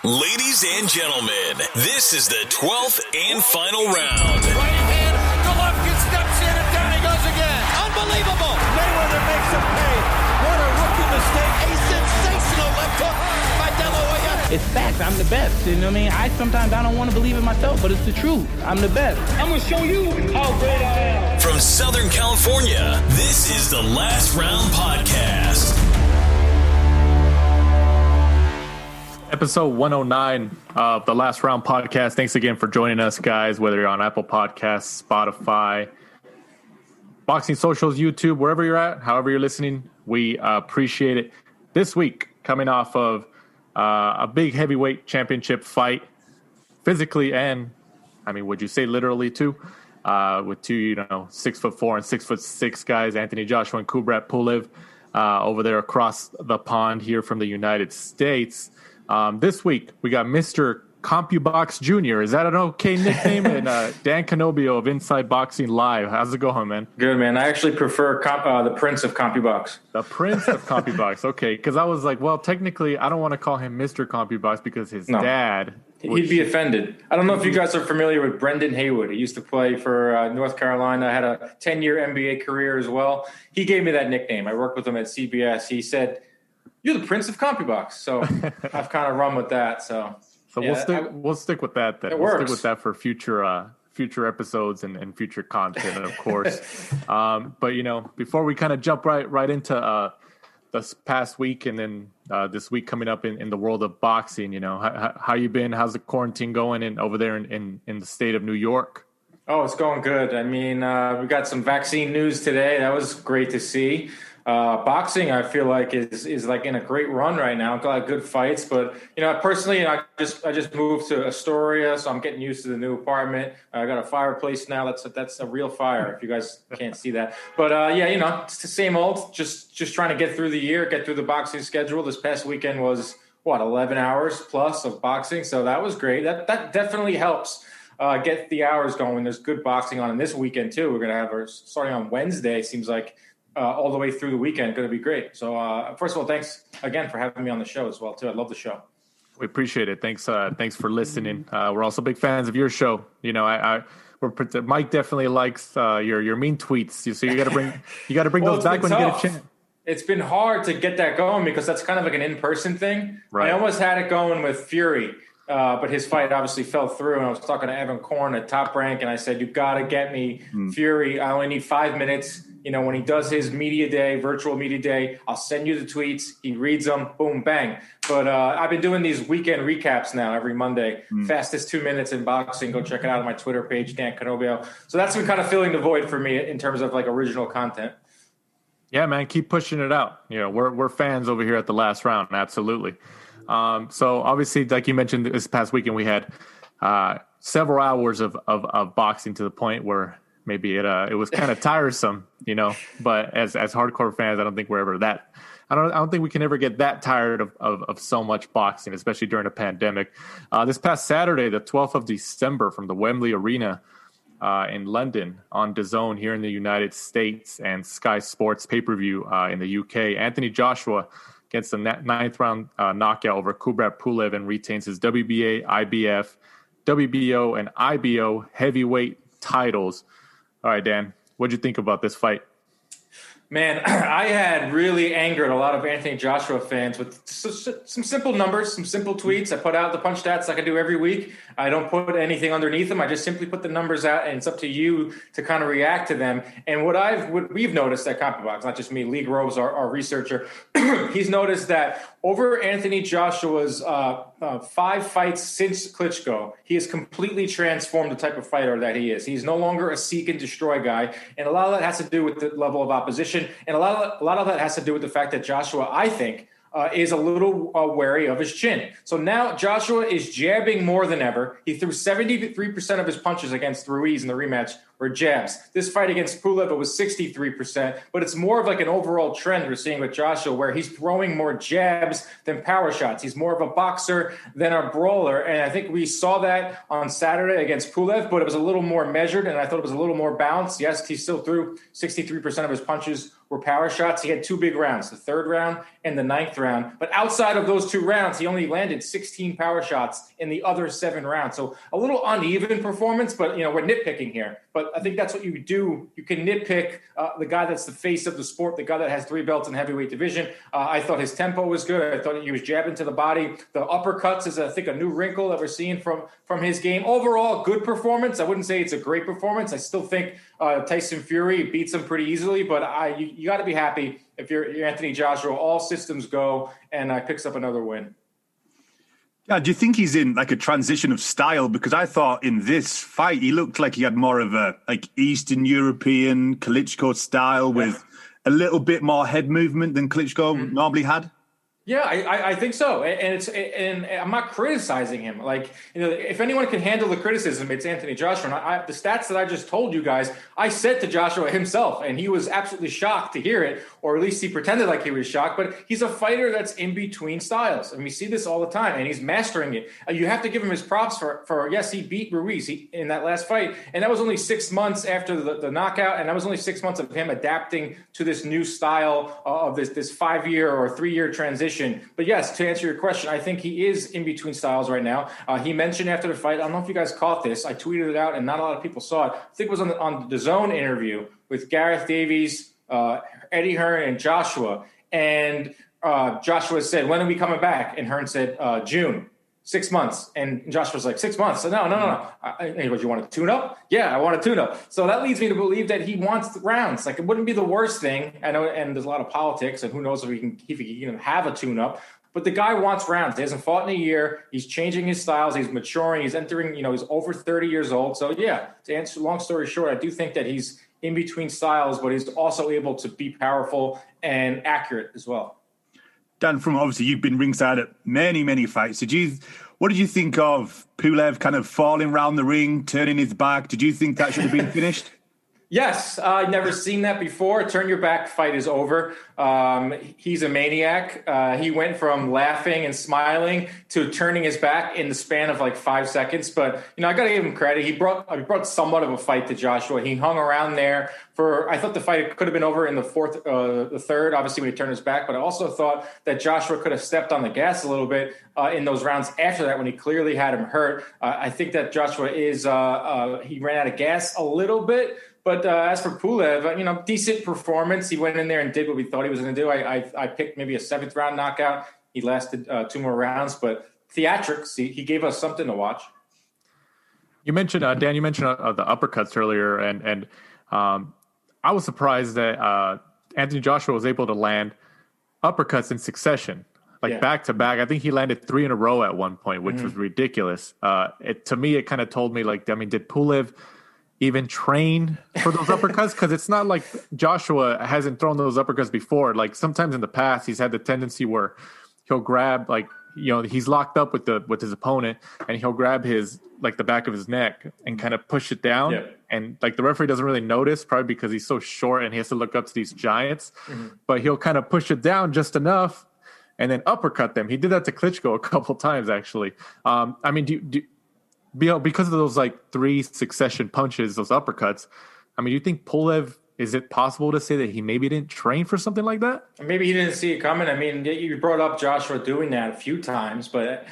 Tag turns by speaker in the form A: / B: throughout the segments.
A: Ladies and gentlemen, this is the 12th and final round.
B: Right hand, Golovkin steps in and down he goes again. Unbelievable. Mayweather makes him pay. What a rookie mistake. A sensational left hook by De La Hoya.
C: It's facts. I'm the best. You know what I mean? Sometimes I don't want to believe it myself, but it's the truth. I'm the best. I'm going to show you how great I am.
A: From Southern California, this is the Last Round Podcast.
D: Episode 109 of the Last Round Podcast. Thanks again for joining us, guys, whether you're on Apple Podcasts, Spotify, Boxing Socials, YouTube, wherever you're at, however you're listening, we appreciate it. This week, coming off of a big heavyweight championship fight, physically and, I mean, would you say literally too, with two, 6'4" and 6'6" guys, Anthony Joshua and AJ-Pulev, over there across the pond here from the United States. This week, we got Mr. CompuBox Jr. Is that an okay nickname? And Dan Canobbio of Inside Boxing Live. How's it going, man?
E: Good, man. I actually prefer the Prince of CompuBox.
D: The Prince of CompuBox. Okay, because I was like, well, technically, I don't want to call him Mr. CompuBox because his dad...
E: He'd be offended. I don't know if you guys are familiar with Brendan Haywood. He used to play for North Carolina, had a 10-year NBA career as well. He gave me that nickname. I worked with him at CBS. He said, "You're the Prince of CompuBox." So I've kind of run with that. So yeah,
D: we'll stick with that then. We'll stick with that for future episodes and future content, of course. But before we kind of jump right into this past week and then this week coming up in the world of boxing, how you been? How's the quarantine going over there in the state of New York?
E: Oh, it's going good. I mean, we got some vaccine news today. That was great to see. Boxing, I feel like is like in a great run right now. Got good fights, but personally, I just moved to Astoria, so I'm getting used to the new apartment. I got a fireplace now. That's a real fire. If you guys can't see that, but it's the same old. Just trying to get through the year, get through the boxing schedule. This past weekend was 11 hours plus of boxing, so that was great. That definitely helps. Get the hours going. There's good boxing on, and this weekend too. We're gonna have our starting on Wednesday. Seems like. All the way through the weekend, going to be great. So, first of all, thanks again for having me on the show as well, too. I love the show.
D: We appreciate it. Thanks for listening. We're also big fans of your show. Mike definitely likes your mean tweets. So you got to bring those back when you get a chance.
E: It's been hard to get that going because that's kind of like an in-person thing. Right. I almost had it going with Fury, but his fight obviously fell through. And I was talking to Evan Korn at Top Rank, and I said, "You got to get me Fury. I only need 5 minutes." When he does his media day, virtual media day, I'll send you the tweets. He reads them, boom, bang. But I've been doing these weekend recaps now every Monday. Fastest 2 minutes in boxing. Go check it out on my Twitter page, Dan Canobbio. So that's been kind of filling the void for me in terms of like original content.
D: Yeah, man, keep pushing it out. We're fans over here at the Last Round, absolutely. So obviously, like you mentioned, this past weekend we had several hours of boxing to the point where maybe it was kind of tiresome, but as hardcore fans, I don't think we're ever that. I don't think we can ever get that tired of so much boxing, especially during a pandemic. This past Saturday, the 12th of December, from the Wembley Arena in London on DAZN here in the United States and Sky Sports pay-per-view in the UK, Anthony Joshua gets the ninth round knockout over AJ-Pulev and retains his WBA, IBF, WBO, and IBO heavyweight titles. All right, Dan, what'd you think about this fight?
E: Man, I had really angered a lot of Anthony Joshua fans with some simple numbers, some simple tweets. I put out the punch stats like I do every week. I don't put anything underneath them. I just simply put the numbers out, and it's up to you to kind of react to them. And what we've noticed at CompuBox, not just me, Lee Groves, our researcher, he's noticed that over Anthony Joshua's 5 fights since Klitschko, he has completely transformed the type of fighter that he is. He's no longer a seek and destroy guy, and a lot of that has to do with the level of opposition, and a lot of that has to do with the fact that Joshua, I think, is a little wary of his chin. So now Joshua is jabbing more than ever. He threw 73% of his punches against Ruiz in the rematch or jabs. This fight against Pulev, it was 63%, but it's more of like an overall trend we're seeing with Joshua, where he's throwing more jabs than power shots. He's more of a boxer than a brawler, and I think we saw that on Saturday against Pulev, but it was a little more measured, and I thought it was a little more balanced. Yes, he still threw 63% of his punches were power shots. He had 2 big rounds, the 3rd round and the 9th round. But outside of those 2 rounds, he only landed 16 power shots in the other 7 rounds. So a little uneven performance, but, we're nitpicking here. But I think that's what you do. You can nitpick the guy that's the face of the sport, the guy that has 3 belts in heavyweight division. I thought his tempo was good. I thought he was jabbing to the body. The uppercuts is, I think, a new wrinkle that we're seeing from his game. Overall, good performance. I wouldn't say it's a great performance. I still think Tyson Fury beats him pretty easily, but you got to be happy if you're Anthony Joshua. All systems go, and picks up another win.
F: Yeah, do you think he's in like a transition of style? Because I thought in this fight he looked like he had more of a like Eastern European Klitschko style with a little bit more head movement than Klitschko normally had.
E: Yeah, I think so, and I'm not criticizing him. Like, if anyone can handle the criticism, it's Anthony Joshua. And the stats that I just told you guys, I said to Joshua himself, and he was absolutely shocked to hear it, or at least he pretended like he was shocked. But he's a fighter that's in between styles, and we see this all the time, and he's mastering it. You have to give him his props for yes, he beat Ruiz in that last fight, and that was only 6 months after the knockout, and that was only 6 months of him adapting to this new style of this 5-year or 3-year transition. But yes, to answer your question, I think he is in between styles right now. He mentioned after the fight, I don't know if you guys caught this, I tweeted it out and not a lot of people saw it. I think it was on the DAZN interview with Gareth Davies, Eddie Hearn, and Joshua. And Joshua said, when are we coming back? And Hearn said, June. 6 months. And Josh was like, 6 months. So no. He goes, you want to tune up? Yeah, I want to tune up. So that leads me to believe that he wants the rounds. Like, it wouldn't be the worst thing. I know, and there's a lot of politics, and who knows if he can even have a tune up. But the guy wants rounds. He hasn't fought in a year. He's changing his styles. He's maturing. He's entering, he's over 30 years old. So yeah, to answer long story short, I do think that he's in between styles, but he's also able to be powerful and accurate as well.
F: Dan, from obviously you've been ringside at many, many fights. What did you think of Pulev kind of falling around the ring, turning his back? Did you think that should have been finished?
E: Yes, I've never seen that before. Turn your back, fight is over. He's a maniac. He went from laughing and smiling to turning his back in the span of like 5 seconds. But, I got to give him credit. He brought somewhat of a fight to Joshua. He hung around there I thought the fight could have been over in the 3rd, obviously when he turned his back. But I also thought that Joshua could have stepped on the gas a little bit in those rounds after that when he clearly had him hurt. I think that Joshua he ran out of gas a little bit. But as for Pulev, decent performance. He went in there and did what we thought he was going to do. I picked maybe a 7th round knockout. He lasted 2 more rounds, but theatrics, he gave us something to watch.
D: You mentioned, Dan, the uppercuts earlier, and I was surprised that Anthony Joshua was able to land uppercuts in succession, back to back. I think he landed 3 in a row at one point, which was ridiculous. To me, it kind of told me, did Pulev even train for those uppercuts? Because it's not like Joshua hasn't thrown those uppercuts before. Like, sometimes in the past, he's had the tendency where he'll grab, he's locked up with his opponent, and he'll grab the back of his neck and kind of push it down. Yeah. And the referee doesn't really notice, probably because he's so short and he has to look up to these giants. Mm-hmm. But he'll kind of push it down just enough and then uppercut them. He did that to Klitschko a couple times, actually. Because of those 3 succession punches, those uppercuts, do you think Pulev, is it possible to say that he maybe didn't train for something like that?
E: Maybe he didn't see it coming. You brought up Joshua doing that a few times, but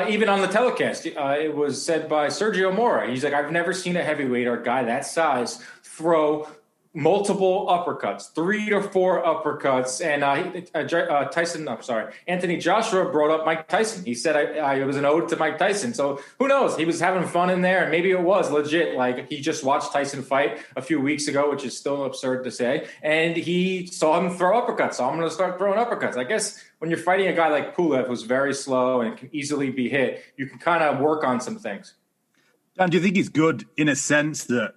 E: even on the telecast, it was said by Sergio Mora. He's like, I've never seen a heavyweight or a guy that size throw multiple uppercuts, 3 to 4 uppercuts. And Anthony Joshua brought up Mike Tyson. He said it was an ode to Mike Tyson. So who knows? He was having fun in there, and maybe it was legit. He just watched Tyson fight a few weeks ago, which is still absurd to say, and he saw him throw uppercuts. So I'm going to start throwing uppercuts. I guess when you're fighting a guy like Pulev, who's very slow and can easily be hit, you can kind of work on some things.
F: Dan, do you think he's good in a sense that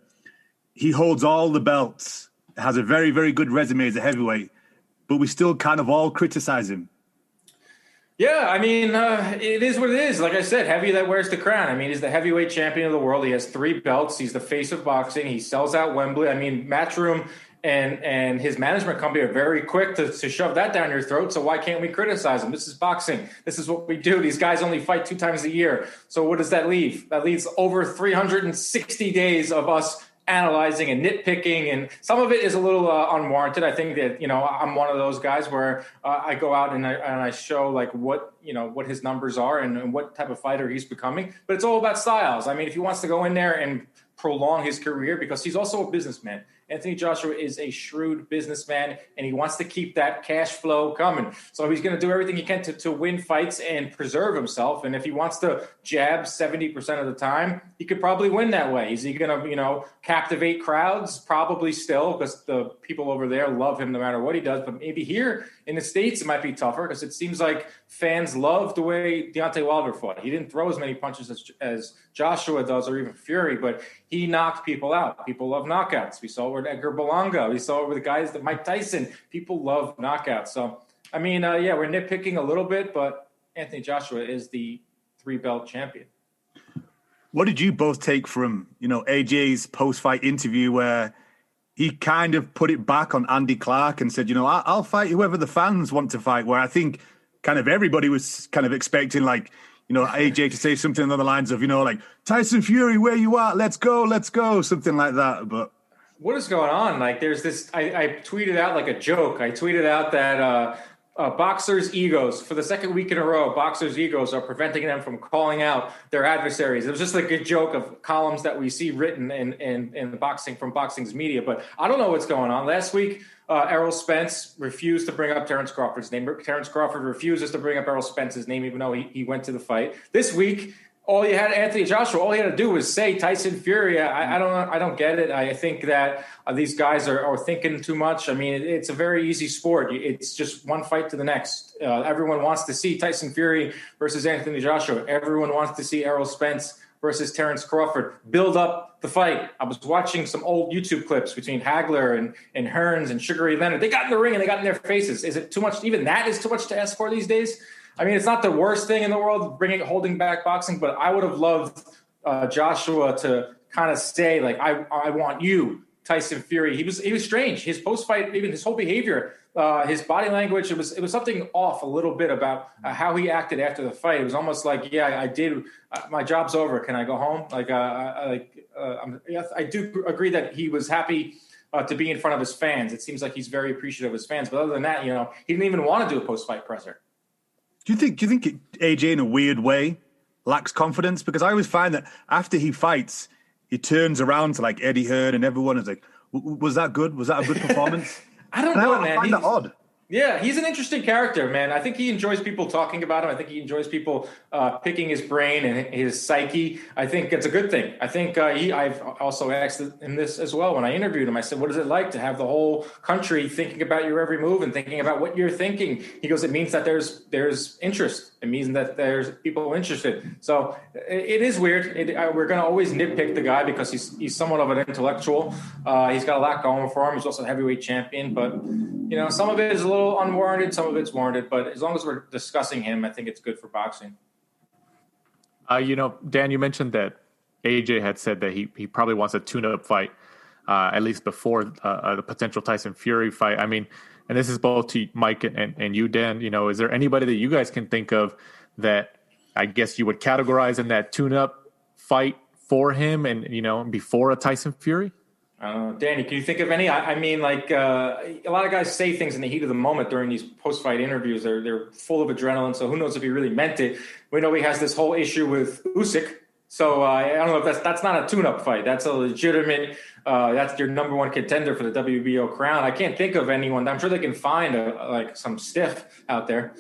F: he holds all the belts, has a very, very good resume as a heavyweight, but we still kind of all criticize him?
E: Yeah, I mean, it is what it is. Like I said, heavy that wears the crown. I mean, he's the heavyweight champion of the world. He has 3 belts. He's the face of boxing. He sells out Wembley. I mean, Matchroom and his management company are very quick to shove that down your throat. So why can't we criticize him? This is boxing. This is what we do. These guys only fight 2 times a year. So what does that leave? That leaves over 360 days of us analyzing and nitpicking, and some of it is a little unwarranted. I think that, I'm one of those guys where I go out and I show like what his numbers are and what type of fighter he's becoming. But it's all about styles. I mean, if he wants to go in there and prolong his career, because he's also a businessman. Anthony Joshua is a shrewd businessman, and he wants to keep that cash flow coming. So he's going to do everything he can to win fights and preserve himself. And if he wants to jab 70% of the time, he could probably win that way. Is he going to, captivate crowds? Probably still, because the people over there love him no matter what he does. But maybe here in the States, it might be tougher, because it seems like fans love the way Deontay Wilder fought. He didn't throw as many punches as Joshua does, or even Fury, but he knocked people out. People love knockouts. We saw it with Edgar Berlanga. We saw it with the guys that Mike Tyson. People love knockouts. So, I mean, we're nitpicking a little bit, but Anthony Joshua is the 3-belt champion.
F: What did you both take from, AJ's post-fight interview where he kind of put it back on Andy Clark and said, I'll fight whoever the fans want to fight, where I think kind of everybody was kind of expecting AJ to say something along the lines of, like, Tyson Fury, where you at? Let's go, something like that. But
E: what is going on? Like, there's this, I tweeted out like a joke. I tweeted out that boxers' egos, for the second week in a row, boxers' egos are preventing them from calling out their adversaries. It was just like a joke of columns that we see written in boxing from boxing's media. But I don't know what's going on. Last week, Errol Spence refused to bring up Terrence Crawford's name. Terrence Crawford refuses to bring up Errol Spence's name, even though he went to the fight. This week, Anthony Joshua, all he had to do was say Tyson Fury. I don't get it. I think that these guys are thinking too much. I mean, it's a very easy sport. It's just one fight to the next. Everyone wants to see Tyson Fury versus Anthony Joshua. Everyone wants to see Errol Spence versus Terrence Crawford. Build up the fight. I was watching some old YouTube clips between Hagler and Hearns and Sugar Ray Leonard. They got in the ring and they got in their faces. Is it too much? Even that is too much to ask for these days? I mean, it's not the worst thing in the world, holding back boxing, but I would have loved Joshua to kind of say, like, I want you, Tyson Fury. He was strange. His post-fight, even his whole behavior, his body language, it was something off a little bit about how he acted after the fight. It was almost like, I did, my job's over. Can I go home? I do agree that he was happy to be in front of his fans. It seems like he's very appreciative of his fans. But other than that, he didn't even want to do a post-fight presser. Do you think AJ in a weird way lacks confidence? Because I always find that after he fights, he turns around to like Eddie Hearn and everyone is like, was that good? Was that a good performance? I don't know, man.
F: I find that odd.
E: Yeah, he's an interesting character, man. I think he enjoys people talking about him. I think he enjoys people picking his brain and his psyche. I think it's a good thing. I think I've also asked him this as well when I interviewed him. I said, what is it like to have the whole country thinking about your every move and thinking about what you're thinking? He goes, it means that there's interest. It means that there's people interested. So it is weird. We're going to always nitpick the guy because he's somewhat of an intellectual. He's got a lot going for him. He's also a heavyweight champion. But, some of it is a little unwarranted, some of it's warranted, but as long as we're discussing him, I think it's good for boxing.
D: Dan, you mentioned that AJ had said that he probably wants a tune-up fight, at least before the potential Tyson Fury fight. I mean, and this is both to Mike and you, Dan. Is there anybody that you guys can think of that I guess you would categorize in that tune-up fight for him and, before a Tyson Fury?
E: Danny, can you think of any? I mean, a lot of guys say things in the heat of the moment during these post-fight interviews. They're full of adrenaline, so who knows if he really meant it. We know he has this whole issue with Usyk, so I don't know if that's not a tune-up fight. That's a legitimate. That's your number one contender for the WBO crown. I can't think of anyone. I'm sure they can find some stiff out there.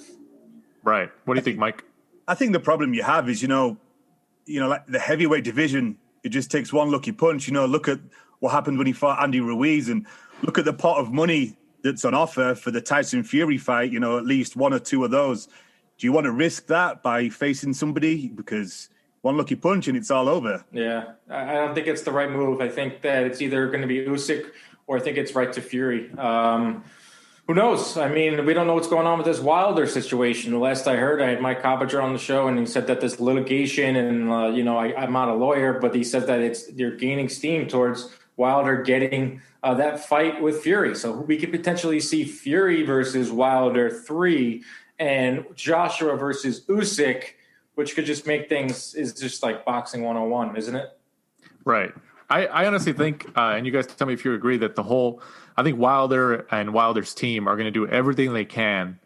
D: Right. What do you think, Mike?
F: I think the problem you have is like the heavyweight division. It just takes one lucky punch. Look at what happened when he fought Andy Ruiz, and look at the pot of money that's on offer for the Tyson Fury fight, at least one or two of those. Do you want to risk that by facing somebody? Because one lucky punch and it's all over.
E: Yeah, I don't think it's the right move. I think that it's either going to be Usyk or I think it's right to Fury. Who Who knows? I mean, we don't know what's going on with this Wilder situation. The last I heard, I had Mike Cobbinger on the show, and he said that this litigation, and I'm not a lawyer, but he said that they're gaining steam towards Wilder getting that fight with Fury. So we could potentially see Fury versus Wilder 3 and Joshua versus Usyk, which could just make things is just like boxing 101, isn't it?
D: Right. I honestly think, and you guys tell me if you agree, that I think Wilder and Wilder's team are going to do everything they can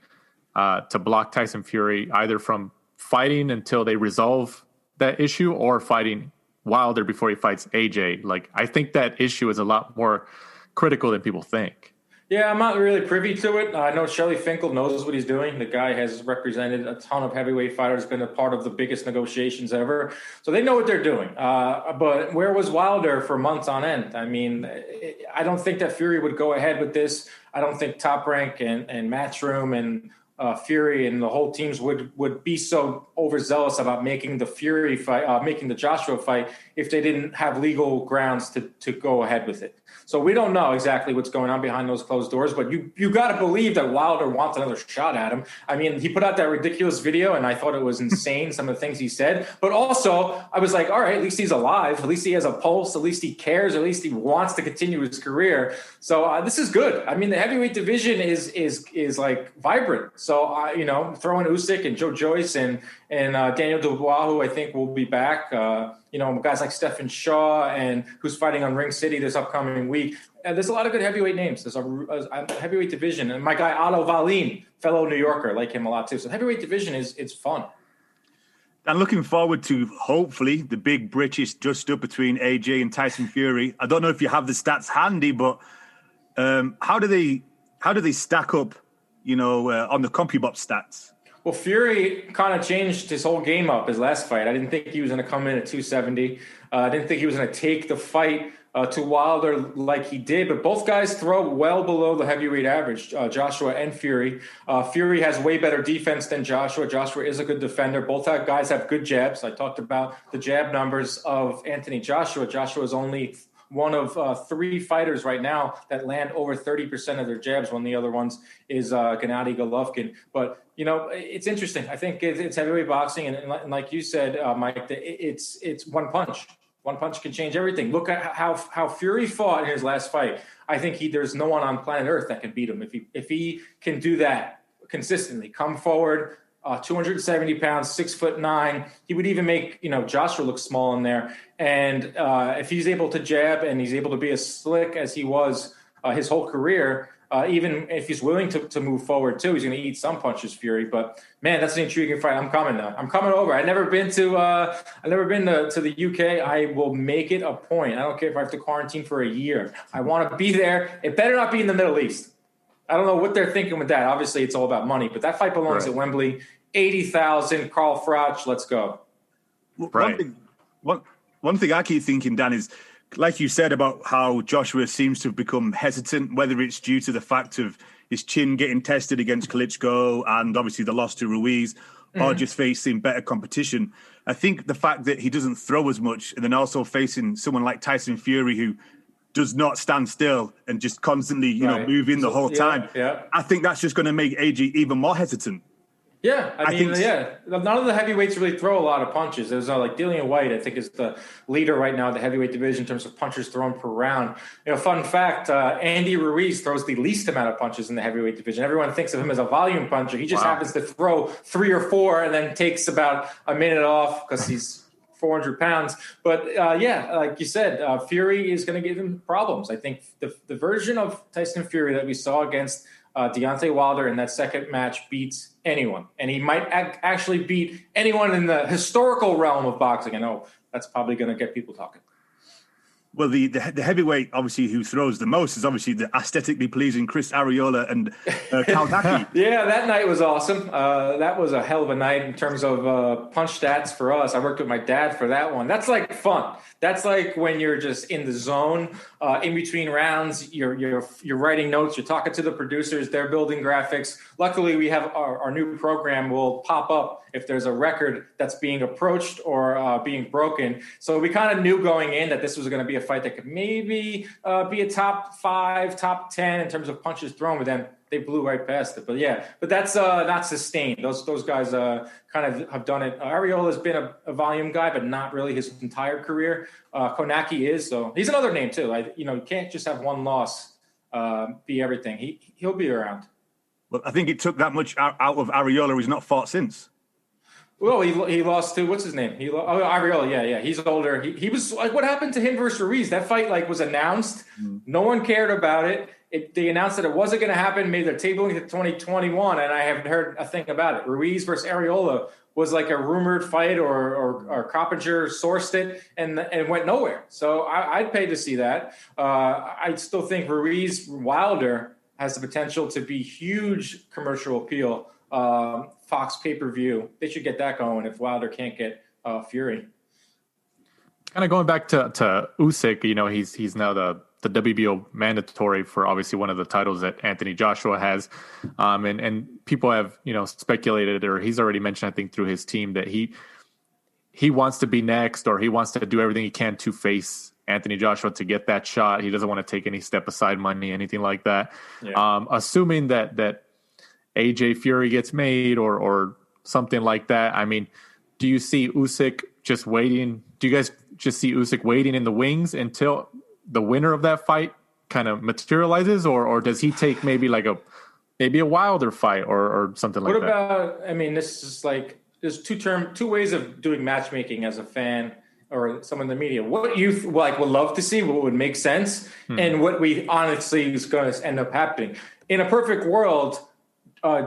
D: to block Tyson Fury, either from fighting until they resolve that issue or fighting Wilder before he fights AJ. Like, I think that issue is a lot more critical than people think.
E: Yeah, I'm not really privy to it. I know Shelly Finkel knows what he's doing. The guy has represented a ton of heavyweight fighters, been a part of the biggest negotiations ever. So they know what they're doing. But where was Wilder for months on end? I mean, I don't think that Fury would go ahead with this. I don't think Top Rank and Matchroom and Fury and the whole teams would be so overzealous about making the Fury fight, making the Joshua fight, if they didn't have legal grounds to go ahead with it. So we don't know exactly what's going on behind those closed doors, but you got to believe that Wilder wants another shot at him. I mean, he put out that ridiculous video, and I thought it was insane, some of the things he said. But also, I was like, all right, at least he's alive. At least he has a pulse. At least he cares. At least he wants to continue his career. So this is good. I mean, the heavyweight division is like vibrant. So, throw in Usyk and Joe Joyce and Daniel Dubois, who I think will be back. Guys like Stephen Shaw, and who's fighting on Ring City this upcoming week. There's a lot of good heavyweight names. There's a heavyweight division. And my guy, Otto Wallin, fellow New Yorker, like him a lot too. So the heavyweight division it's fun.
F: And looking forward to, hopefully, the big British dust-up between AJ and Tyson Fury. I don't know if you have the stats handy, but how do they stack up, on the CompuBox stats?
E: Well, Fury kind of changed his whole game up his last fight. I didn't think he was going to come in at 270. I didn't think he was going to take the fight to Wilder like he did. But both guys throw well below the heavyweight average, Joshua and Fury. Fury has way better defense than Joshua. Joshua is a good defender. Both guys have good jabs. I talked about the jab numbers of Anthony Joshua. Joshua is only one of 3 fighters right now that land over 30% of their jabs, when the other ones is Gennady Golovkin. But, it's interesting. I think it's heavyweight boxing. And like you said, Mike, it's one punch. One punch can change everything. Look at how Fury fought in his last fight. I think there's no one on planet Earth that can beat him. If he can do that consistently, come forward, 270 pounds, 6'9". He would even make, Joshua look small in there. And if he's able to jab and he's able to be as slick as he was his whole career, even if he's willing to move forward too, he's going to eat some punches, Fury. But man, that's an intriguing fight. I'm coming now. I'm coming over. I've never been to the UK. I will make it a point. I don't care if I have to quarantine for a year. I want to be there. It better not be in the Middle East. I don't know what they're thinking with that. Obviously, it's all about money, but that fight belongs at Wembley. 80,000, Carl Froch, let's go.
F: Right. One thing I keep thinking, Dan, is like you said about how Joshua seems to have become hesitant, whether it's due to the fact of his chin getting tested against Klitschko and obviously the loss to Ruiz, or just facing better competition. I think the fact that he doesn't throw as much, and then also facing someone like Tyson Fury, who does not stand still and just constantly, moving the whole time. Yeah. I think that's just going to make AJ even more hesitant.
E: Yeah, I mean, none of the heavyweights really throw a lot of punches. There's like Dillian White, I think, is the leader right now in the heavyweight division in terms of punches thrown per round. Fun fact, Andy Ruiz throws the least amount of punches in the heavyweight division. Everyone thinks of him as a volume puncher. He just happens to throw 3 or 4 and then takes about a minute off because he's 400 pounds. But like you said, Fury is going to give him problems. I think the version of Tyson Fury that we saw against Deontay Wilder in that second match beats anyone. And he might actually beat anyone in the historical realm of boxing. I know that's probably going to get people talking.
F: Well, the heavyweight, obviously, who throws the most is obviously the aesthetically pleasing Chris Arreola and Kaldaki.
E: Yeah, that night was awesome. That was a hell of a night in terms of punch stats for us. I worked with my dad for that one. That's like fun. That's like when you're just in the zone, in between rounds. You're writing notes. You're talking to the producers. They're building graphics. Luckily, we have our new program will pop up if there's a record that's being approached or being broken. So we kind of knew going in that this was going to be a fight that could maybe be a top 5, top 10 in terms of punches thrown, but then they blew right past it. But that's not sustained. Those guys kind of have done it. Ariola's been a volume guy, but not really his entire career. Konaki is, so he's another name too. You can't just have one loss be everything. He'll be around.
F: Well, I think it took that much out of Ariola. He's not fought since.
E: Well, he lost to, what's his name? Ariola. Yeah. He's older. He was like, what happened to him versus Ruiz? That fight was announced. No one cared about it. They announced that it wasn't going to happen. Maybe they're tabling it to 2021, and I haven't heard a thing about it. Ruiz versus Ariola was like a rumored fight, or Coppinger sourced it, and it went nowhere. So I'd pay to see that. I still think Ruiz Wilder has the potential to be huge commercial appeal. Fox pay-per-view, they should get that going if Wilder can't get Fury.
D: Kind of going back to Usyk, he's now the WBO mandatory for obviously one of the titles that Anthony Joshua has. And people have, speculated, or he's already mentioned, I think, through his team that he wants to be next, or he wants to do everything he can to face Anthony Joshua to get that shot. He doesn't want to take any step aside money, anything like that. Yeah. Assuming that AJ Fury gets made or something like that. I mean, do you see Usyk just waiting? Do you guys just see Usyk waiting in the wings until the winner of that fight kind of materializes, or does he take maybe a Wilder fight or something like that?
E: What about, this is like, there's two ways of doing matchmaking as a fan or someone in the media. What you would love to see, what would make sense, and what we honestly is going to end up happening. In a perfect world,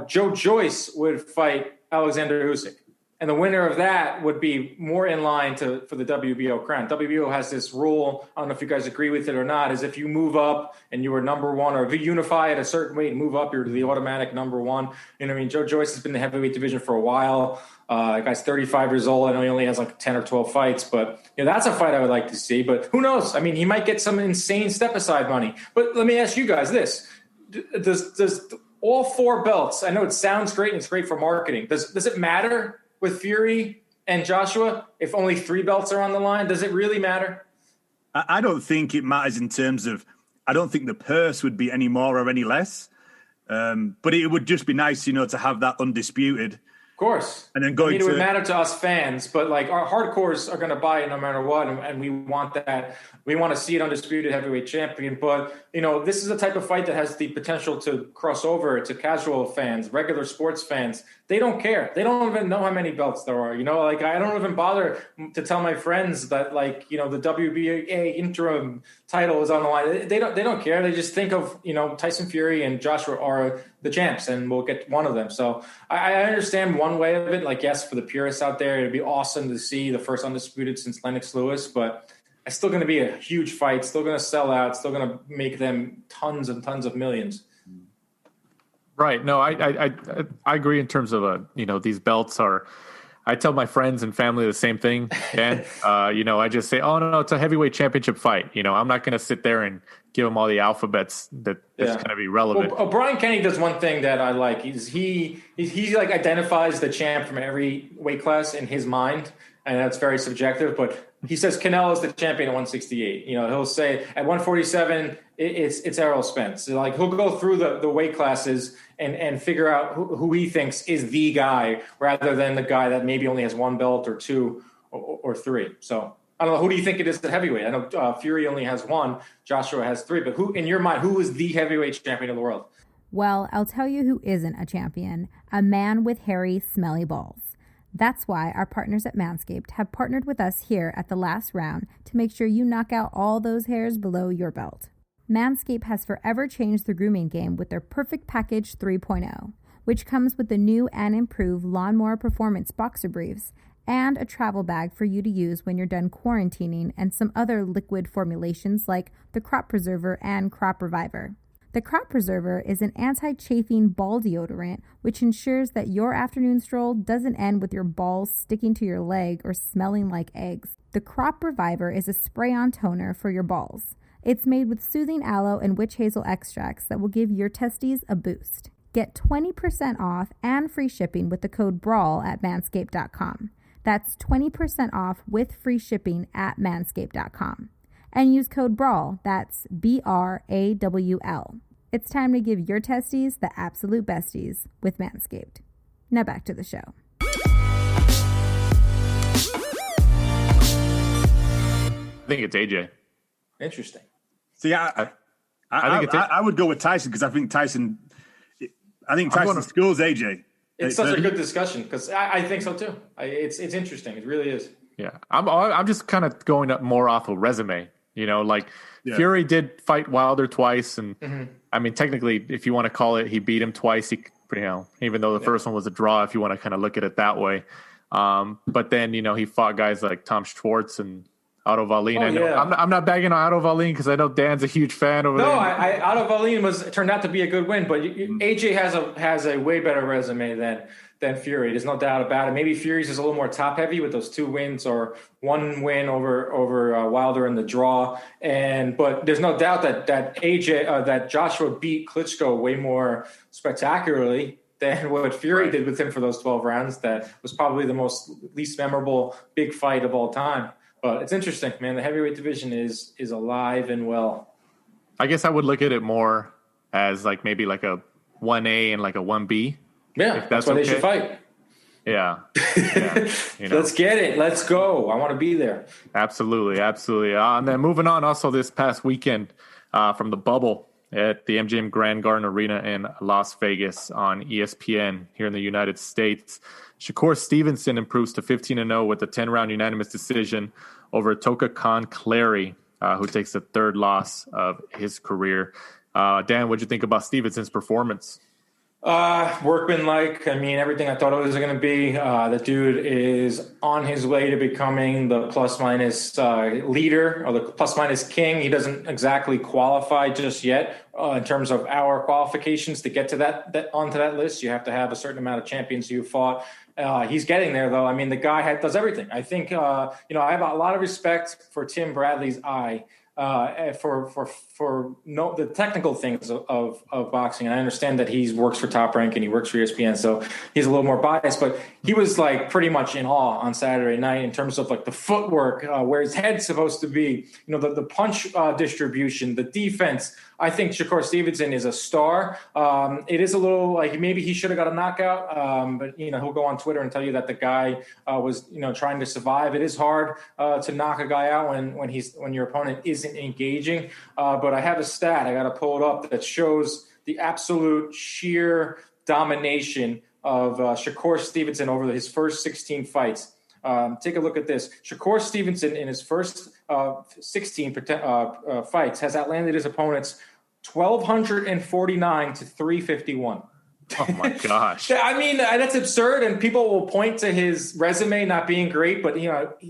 E: Joe Joyce would fight Alexander Usyk, and the winner of that would be more in line for the WBO crown. WBO has this rule, I don't know if you guys agree with it or not, is if you move up and you were number one, or if you unify at a certain weight and move up, you're the automatic number one. Joe Joyce has been in the heavyweight division for a while. The guy's 35 years old. I know he only has 10 or 12 fights, but that's a fight I would like to see. But who knows? He might get some insane step-aside money. But let me ask you guys this. Does all 4 belts, I know it sounds great and it's great for marketing. Does it matter with Fury and Joshua if only 3 belts are on the line? Does it really matter?
F: I don't think it matters in terms of, I don't think the purse would be any more or any less. But it would just be nice, to have that undisputed. Of course. And then it would matter to us fans, but our hardcores are going to buy it no matter what. And we want that. We want to see an undisputed heavyweight champion. But, this is the type of fight that has the potential to cross over to casual fans, regular sports fans. They don't care. They don't even know how many belts there are. I don't even bother to tell my friends that, the WBA interim title is on the line. They don't care. They just think of, Tyson Fury and Joshua are the champs, and we'll get one of them. So I understand one way of it. Yes, for the purists out there, it'd be awesome to see the first undisputed since Lennox Lewis, but it's still going to be a huge fight, still going to sell out, still going to make them tons and tons of millions.
D: Right. No, I agree in terms of, these belts are, I tell my friends and family the same thing. And, I just say, oh, no, it's a heavyweight championship fight. I'm not going to sit there and give them all the alphabets that's going to be relevant.
E: Well, Brian Kenny does one thing that I like. He identifies the champ from every weight class in his mind. And that's very subjective, but he says Canelo is the champion at 168. He'll say at 147, it's Errol Spence. So he'll go through the weight classes and figure out who he thinks is the guy, rather than the guy that maybe only has 1 belt or 2 or 3. So I don't know. Who do you think it is at heavyweight? I know Fury only has 1, Joshua has 3, but who, in your mind, who is the heavyweight champion of the world?
G: Well, I'll tell you who isn't a champion: a man with hairy, smelly balls. That's why our partners at Manscaped have partnered with us here at the last round to make sure you knock out all those hairs below your belt. Manscaped has forever changed the grooming game with their Perfect Package 3.0, which comes with the new and improved Lawnmower Performance Boxer Briefs and a travel bag for you to use when you're done quarantining, and some other liquid formulations like the Crop Preserver and Crop Reviver. The Crop Preserver is an anti-chafing ball deodorant, which ensures that your afternoon stroll doesn't end with your balls sticking to your leg or smelling like eggs. The Crop Reviver is a spray-on toner for your balls. It's made with soothing aloe and witch hazel extracts that will give your testes a boost. Get 20% off and free shipping with the code BRAWL at manscaped.com. That's 20% off with free shipping at manscaped.com. And use code BRAWL, that's BRAWL. It's time to give your testes the absolute besties with Manscaped. Now back to the show.
D: I think it's AJ.
E: Interesting.
F: See, I would go with Tyson because I think Tyson schools AJ.
E: It's such a good discussion because I think so too. It's interesting. It really is.
D: Yeah, I'm just kind of going up more off a resume. Fury did fight Wilder twice, and I mean, technically, if you want to call it, he beat him twice. Even though the first one was a draw, if you want to kind of look at it that way. But then he fought guys like Tom Schwartz and Otto Wallin. I'm not bagging on Otto Wallin because I know Dan's a huge fan over there.
E: No, Otto Wallin turned out to be a good win, but AJ has a way better resume than Fury. There's no doubt about it. Maybe Fury's is a little more top heavy with those 2 wins or 1 win over Wilder in the draw. But there's no doubt that that Joshua beat Klitschko way more spectacularly than what Fury did with him for those 12 rounds. That was probably the least memorable big fight of all time. But it's interesting, man. The heavyweight division is alive and well.
D: I guess I would look at it more as maybe a 1A and a 1B.
E: Yeah, that's why they should fight.
D: Yeah.
E: Let's get it. Let's go. I want to be there.
D: Absolutely. And then moving on, also this past weekend from the bubble at the MGM Grand Garden Arena in Las Vegas on ESPN here in the United States. Shakur Stevenson improves to 15-0 with a 10-round unanimous decision over Toka Khan Clary, who takes the 3rd loss of his career. Dan, what'd you think about Stevenson's performance?
E: Workmanlike. I mean, everything I thought it was going to be. The dude is on his way to becoming the plus-minus leader or the plus-minus king. He doesn't exactly qualify just yet in terms of our qualifications to get to that onto that list. You have to have a certain amount of champions you fought. He's getting there, though. I mean, the guy does everything. I think, I have a lot of respect for Tim Bradley's eye. For the technical things of boxing. And I understand that he works for Top Rank and he works for ESPN, so he's a little more biased, but he was pretty much in awe on Saturday night in terms of the footwork, where his head's supposed to be, the punch distribution, the defense. I think Shakur Stevenson is a star. It is a little maybe he should have got a knockout, but he'll go on Twitter and tell you that the guy was trying to survive. It is hard to knock a guy out when your opponent isn't engaging. But I have a stat, I got to pull it up, that shows the absolute sheer domination of Shakur Stevenson over his first 16 fights. Take a look at this. Shakur Stevenson in his first 16 fights has outlanded his opponents 1,249 to 351.
D: Oh my gosh.
E: I mean, that's absurd, and people will point to his resume not being great, but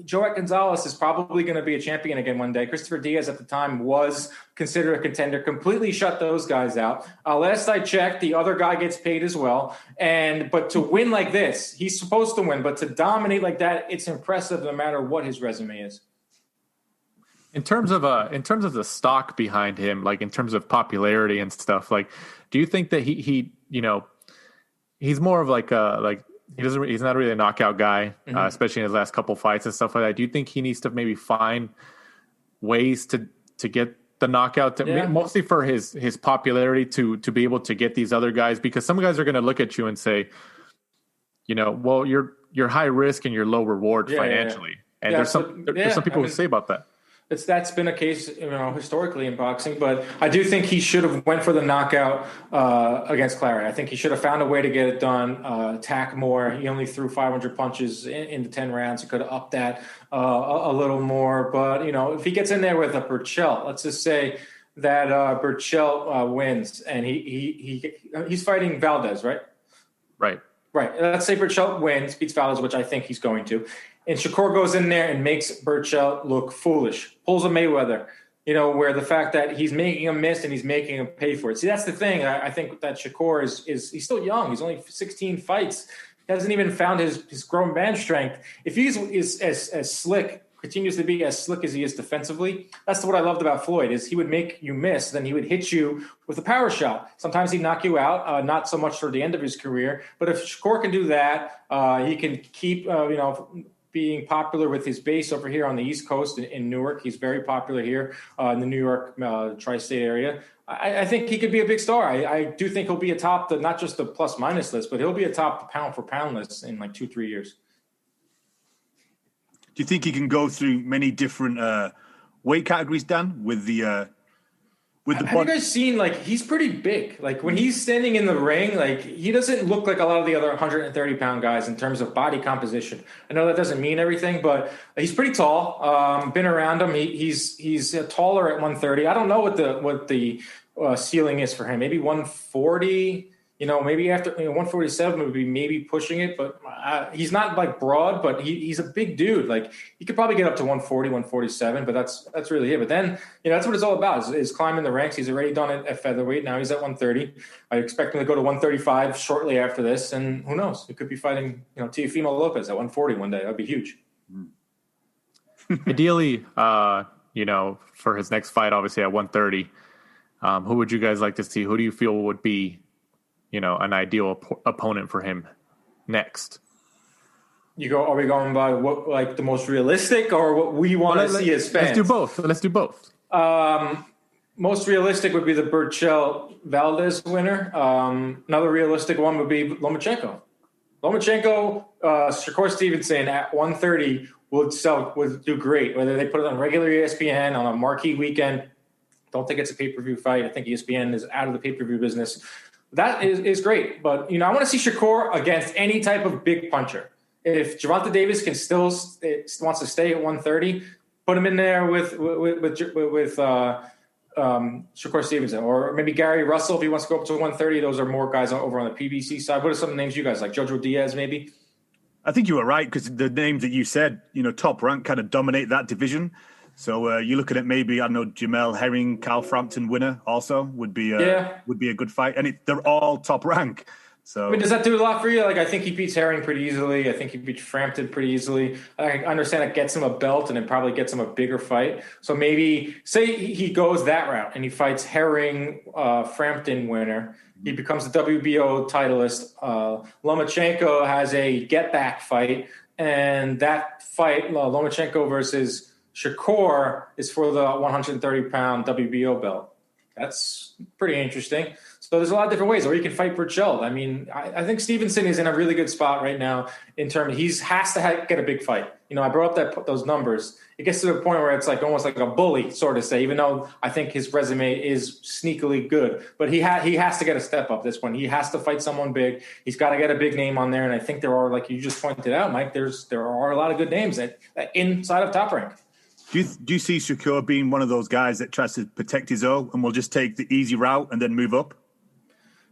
E: Joet Gonzalez is probably going to be a champion again one day. Christopher Diaz at the time was considered a contender, completely shut those guys out. Last I checked, the other guy gets paid as well. But to win like this, he's supposed to win, but to dominate like that, it's impressive no matter what his resume is.
D: In terms of the stock behind him, in terms of popularity and stuff, do you think that he he's more of he's not really a knockout guy, especially in his last couple fights and stuff like that. Do you think he needs to maybe find ways to get the knockout, mostly for his popularity to be able to get these other guys? Because some guys are going to look at you and say, well, you're high risk and you're low reward financially. And there's some people who say about that.
E: That's been a case, historically in boxing, but I do think he should have went for the knockout against Clary. I think he should have found a way to get it done, attack more. He only threw 500 punches in the 10 rounds. He could have upped that a little more. But, if he gets in there with a Burchell, let's just say that Burchell wins, and he's fighting Valdez, right?
D: Right.
E: Let's say Burchell wins, beats Valdez, which I think he's going to. And Shakur goes in there and makes Burchell look foolish, pulls a Mayweather, where the fact that he's making him miss and he's making him pay for it. See, that's the thing. I think that Shakur is he's still young. He's only 16 fights. He hasn't even found his grown man strength. If he's as slick continues to be as slick as he is defensively. That's what I loved about Floyd is he would make you miss, then he would hit you with a power shot. Sometimes he'd knock you out, not so much toward the end of his career. But if Shakur can do that, he can keep, being popular with his base over here on the East Coast in Newark. He's very popular here in the New York tri-state area. I think he could be a big star. I do think he'll be atop not just the plus-minus list, but he'll be atop pound-for-pound list in like 2-3 years.
F: Do you think he can go through many different weight categories, Dan, with the Have you
E: guys seen, like, he's pretty big. Like, when he's standing in the ring, like, he doesn't look like a lot of the other 130-pound guys in terms of body composition. I know that doesn't mean everything, but he's pretty tall. Been around him. He's taller at 130. I don't know what the ceiling is for him. Maybe 140. Maybe after 147 would be maybe pushing it, but he's not like broad, but he's a big dude. Like he could probably get up to 140, 147, but that's really it. But then, that's what it's all about is climbing the ranks. He's already done it at featherweight. Now he's at 130. I expect him to go to 135 shortly after this. And who knows? He could be fighting, Teofimo Lopez at 140 one day. That'd be huge.
D: Ideally, for his next fight, obviously at 130, who would you guys like to see? Who do you feel would be, an ideal opponent for him next?
E: Are we going by what, like the most realistic or what we want to see as fans?
D: Let's do both.
E: Most realistic would be the Burchell Valdez winner. Another realistic one would be Lomachenko. Shakur Stevenson at 130 would do great. Whether they put it on regular ESPN on a marquee weekend, don't think it's a pay-per-view fight. I think ESPN is out of the pay-per-view business. That is great, but I want to see Shakur against any type of big puncher. If Gervonta Davis can still wants to stay at 130, put him in there with Shakur Stevenson, or maybe Gary Russell if he wants to go up to 130. Those are more guys over on the PBC side. What are some names you guys like? Jojo Diaz, maybe.
F: I think you were right because the names that you said, top rank kind of dominate that division. So you're looking at maybe, I don't know, Jamel Herring, Carl Frampton winner also would be a good fight. And they're all top rank. So
E: does that do a lot for you? Like, I think he beats Herring pretty easily. I think he beats Frampton pretty easily. I understand it gets him a belt and it probably gets him a bigger fight. So maybe say he goes that route and he fights Herring, Frampton winner. He becomes the WBO titleist. Lomachenko has a get back fight, and that fight, Lomachenko versus Shakur, is for the 130-pound WBO belt. That's pretty interesting. So there's a lot of different ways, or you can fight Burchell. I mean, I think Stevenson is in a really good spot right now in terms he has to get a big fight. I brought up those numbers. It gets to the point where it's like almost like a bully, sort of say, even though I think his resume is sneakily good. But he has to get a step up this one. He has to fight someone big. He's got to get a big name on there. And I think there are, like you just pointed out, Mike, there are a lot of good names that inside of Top Rank.
F: Do you see Shakur being one of those guys that tries to protect his own and will just take the easy route and then move up?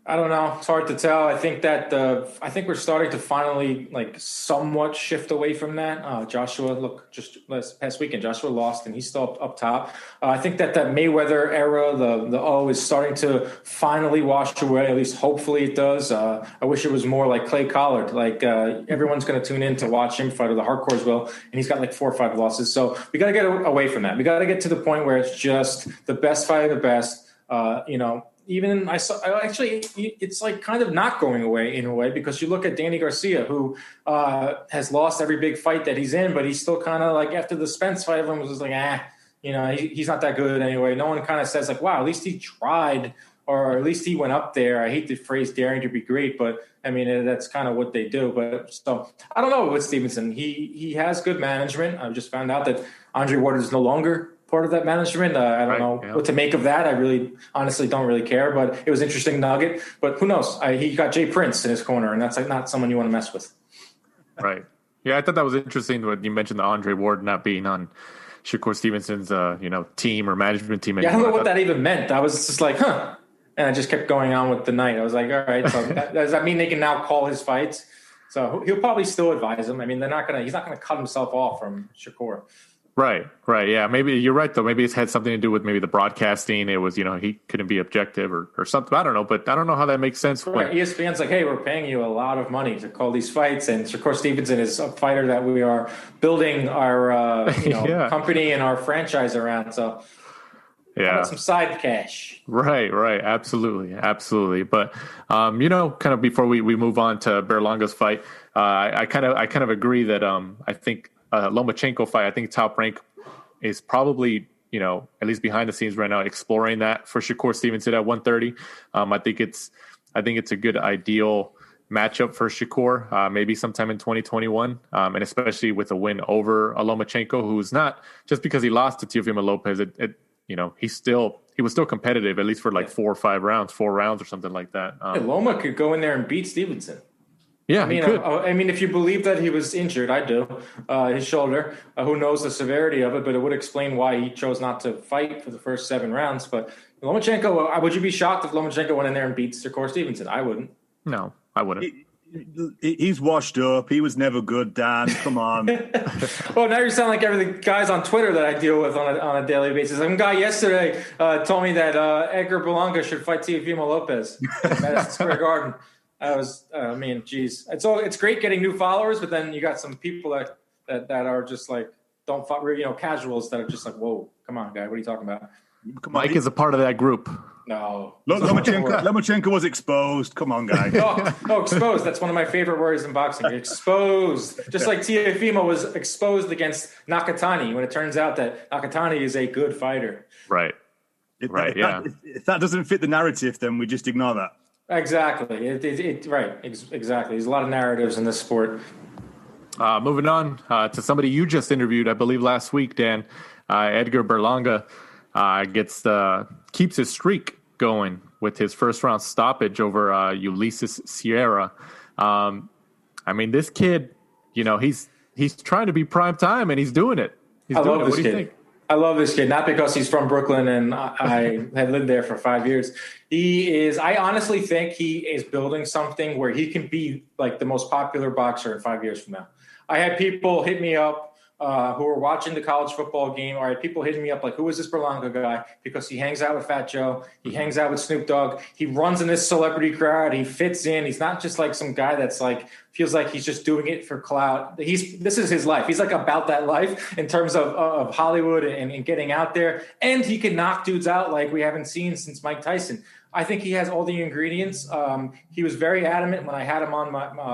E: I don't know. It's hard to tell. I think that I think we're starting to finally somewhat shift away from that. Joshua, look, just last past weekend, Joshua lost and he's still up top. I think that Mayweather era, the O is starting to finally wash away. At least hopefully it does. I wish it was more like Clay Collard. Everyone's going to tune in to watch him fight, or the hardcores will, and he's got 4 or 5 losses. So we got to get away from that. We got to get to the point where it's just the best fight of the best. Even it's kind of not going away in a way, because you look at Danny Garcia, who has lost every big fight that he's in, but he's still kind of after the Spence fight, everyone was just he's not that good anyway. No one kind of says wow, at least he tried, or at least he went up there. I hate the phrase daring to be great, but I mean, that's kind of what they do. But so I don't know with Stevenson. He has good management. I've just found out that Andre Ward is no longer part of that management. I don't know what to make of that. I really, honestly, don't really care. But it was an interesting nugget. But who knows? He got Jay Prince in his corner, and that's not someone you want to mess with.
D: Right. Yeah, I thought that was interesting when you mentioned the Andre Ward not being on Shakur Stevenson's, team or management team.
E: Yeah, I don't know what that even meant. I was just like, huh. And I just kept going on with the night. I was like, all right. So does that mean they can now call his fights? So he'll probably still advise him. I mean, he's not gonna cut himself off from Shakur.
D: Right. Yeah, maybe you're right, though. Maybe it's had something to do with maybe the broadcasting. It was, he couldn't be objective or something. I don't know, but I don't know how that makes sense.
E: Right. ESPN's like, hey, we're paying you a lot of money to call these fights. And Shakur Stevenson is a fighter that we are building our company and our franchise around. So how about some side cash?
D: Right. Absolutely. But, kind of before we move on to Berlanga's fight, I kind of agree that I think Lomachenko fight, I think Top Rank is probably, at least behind the scenes right now, exploring that for Shakur Stevenson at 130. I think it's a good ideal matchup for Shakur, maybe sometime in 2021, and especially with a win over a Lomachenko, who's not just because he lost to Teofimo Lopez. He was still competitive, at least for like 4 rounds or something like that.
E: Loma could go in there and beat Stevenson.
D: Yeah,
E: I mean, if you believe that he was injured, I do. His shoulder. Who knows the severity of it? But it would explain why he chose not to fight for the first 7 rounds. But Lomachenko, would you be shocked if Lomachenko went in there and beat Shakur Stevenson? I wouldn't.
D: No, I wouldn't.
F: He's washed up. He was never good, Dan. Come on.
E: Well, now you sound like every the guys on Twitter that I deal with on a daily basis. Some guy yesterday told me that Edgar Berlanga should fight Teofimo Lopez at Madison Square Garden. Geez. It's great getting new followers, but then you got some people that are just like casuals that are just like, whoa, come on, guy, what are you talking about?
D: Mike is a part of that group.
E: No.
F: Lomachenko was exposed. Come on, guy.
E: No, exposed. That's one of my favorite words in boxing. Exposed. Just like Teofimo was exposed against Nakatani when it turns out that Nakatani is a good fighter.
D: Right.
F: If that doesn't fit the narrative, then we just ignore that.
E: Exactly. Exactly. There's a lot of narratives in this sport.
D: Moving on to somebody you just interviewed, I believe last week, Dan. Edgar Berlanga keeps his streak going with his first round stoppage over Ulises Sierra. This kid, he's trying to be prime time and he's doing it.
E: I love this kid, not because he's from Brooklyn and I had lived there for 5 years. I honestly think he is building something where he can be like the most popular boxer in 5 years from now. I had people hit me up who were watching the college football game, or I had people hitting me up like, who is this Berlanga guy? Because he hangs out with Fat Joe. He hangs out with Snoop Dogg. He runs in this celebrity crowd. He fits in. He's not just like some guy that's like, feels like he's just doing it for clout. This is his life. He's like about that life in terms of Hollywood and getting out there. And he can knock dudes out like we haven't seen since Mike Tyson. I think he has all the ingredients. He was very adamant when I had him on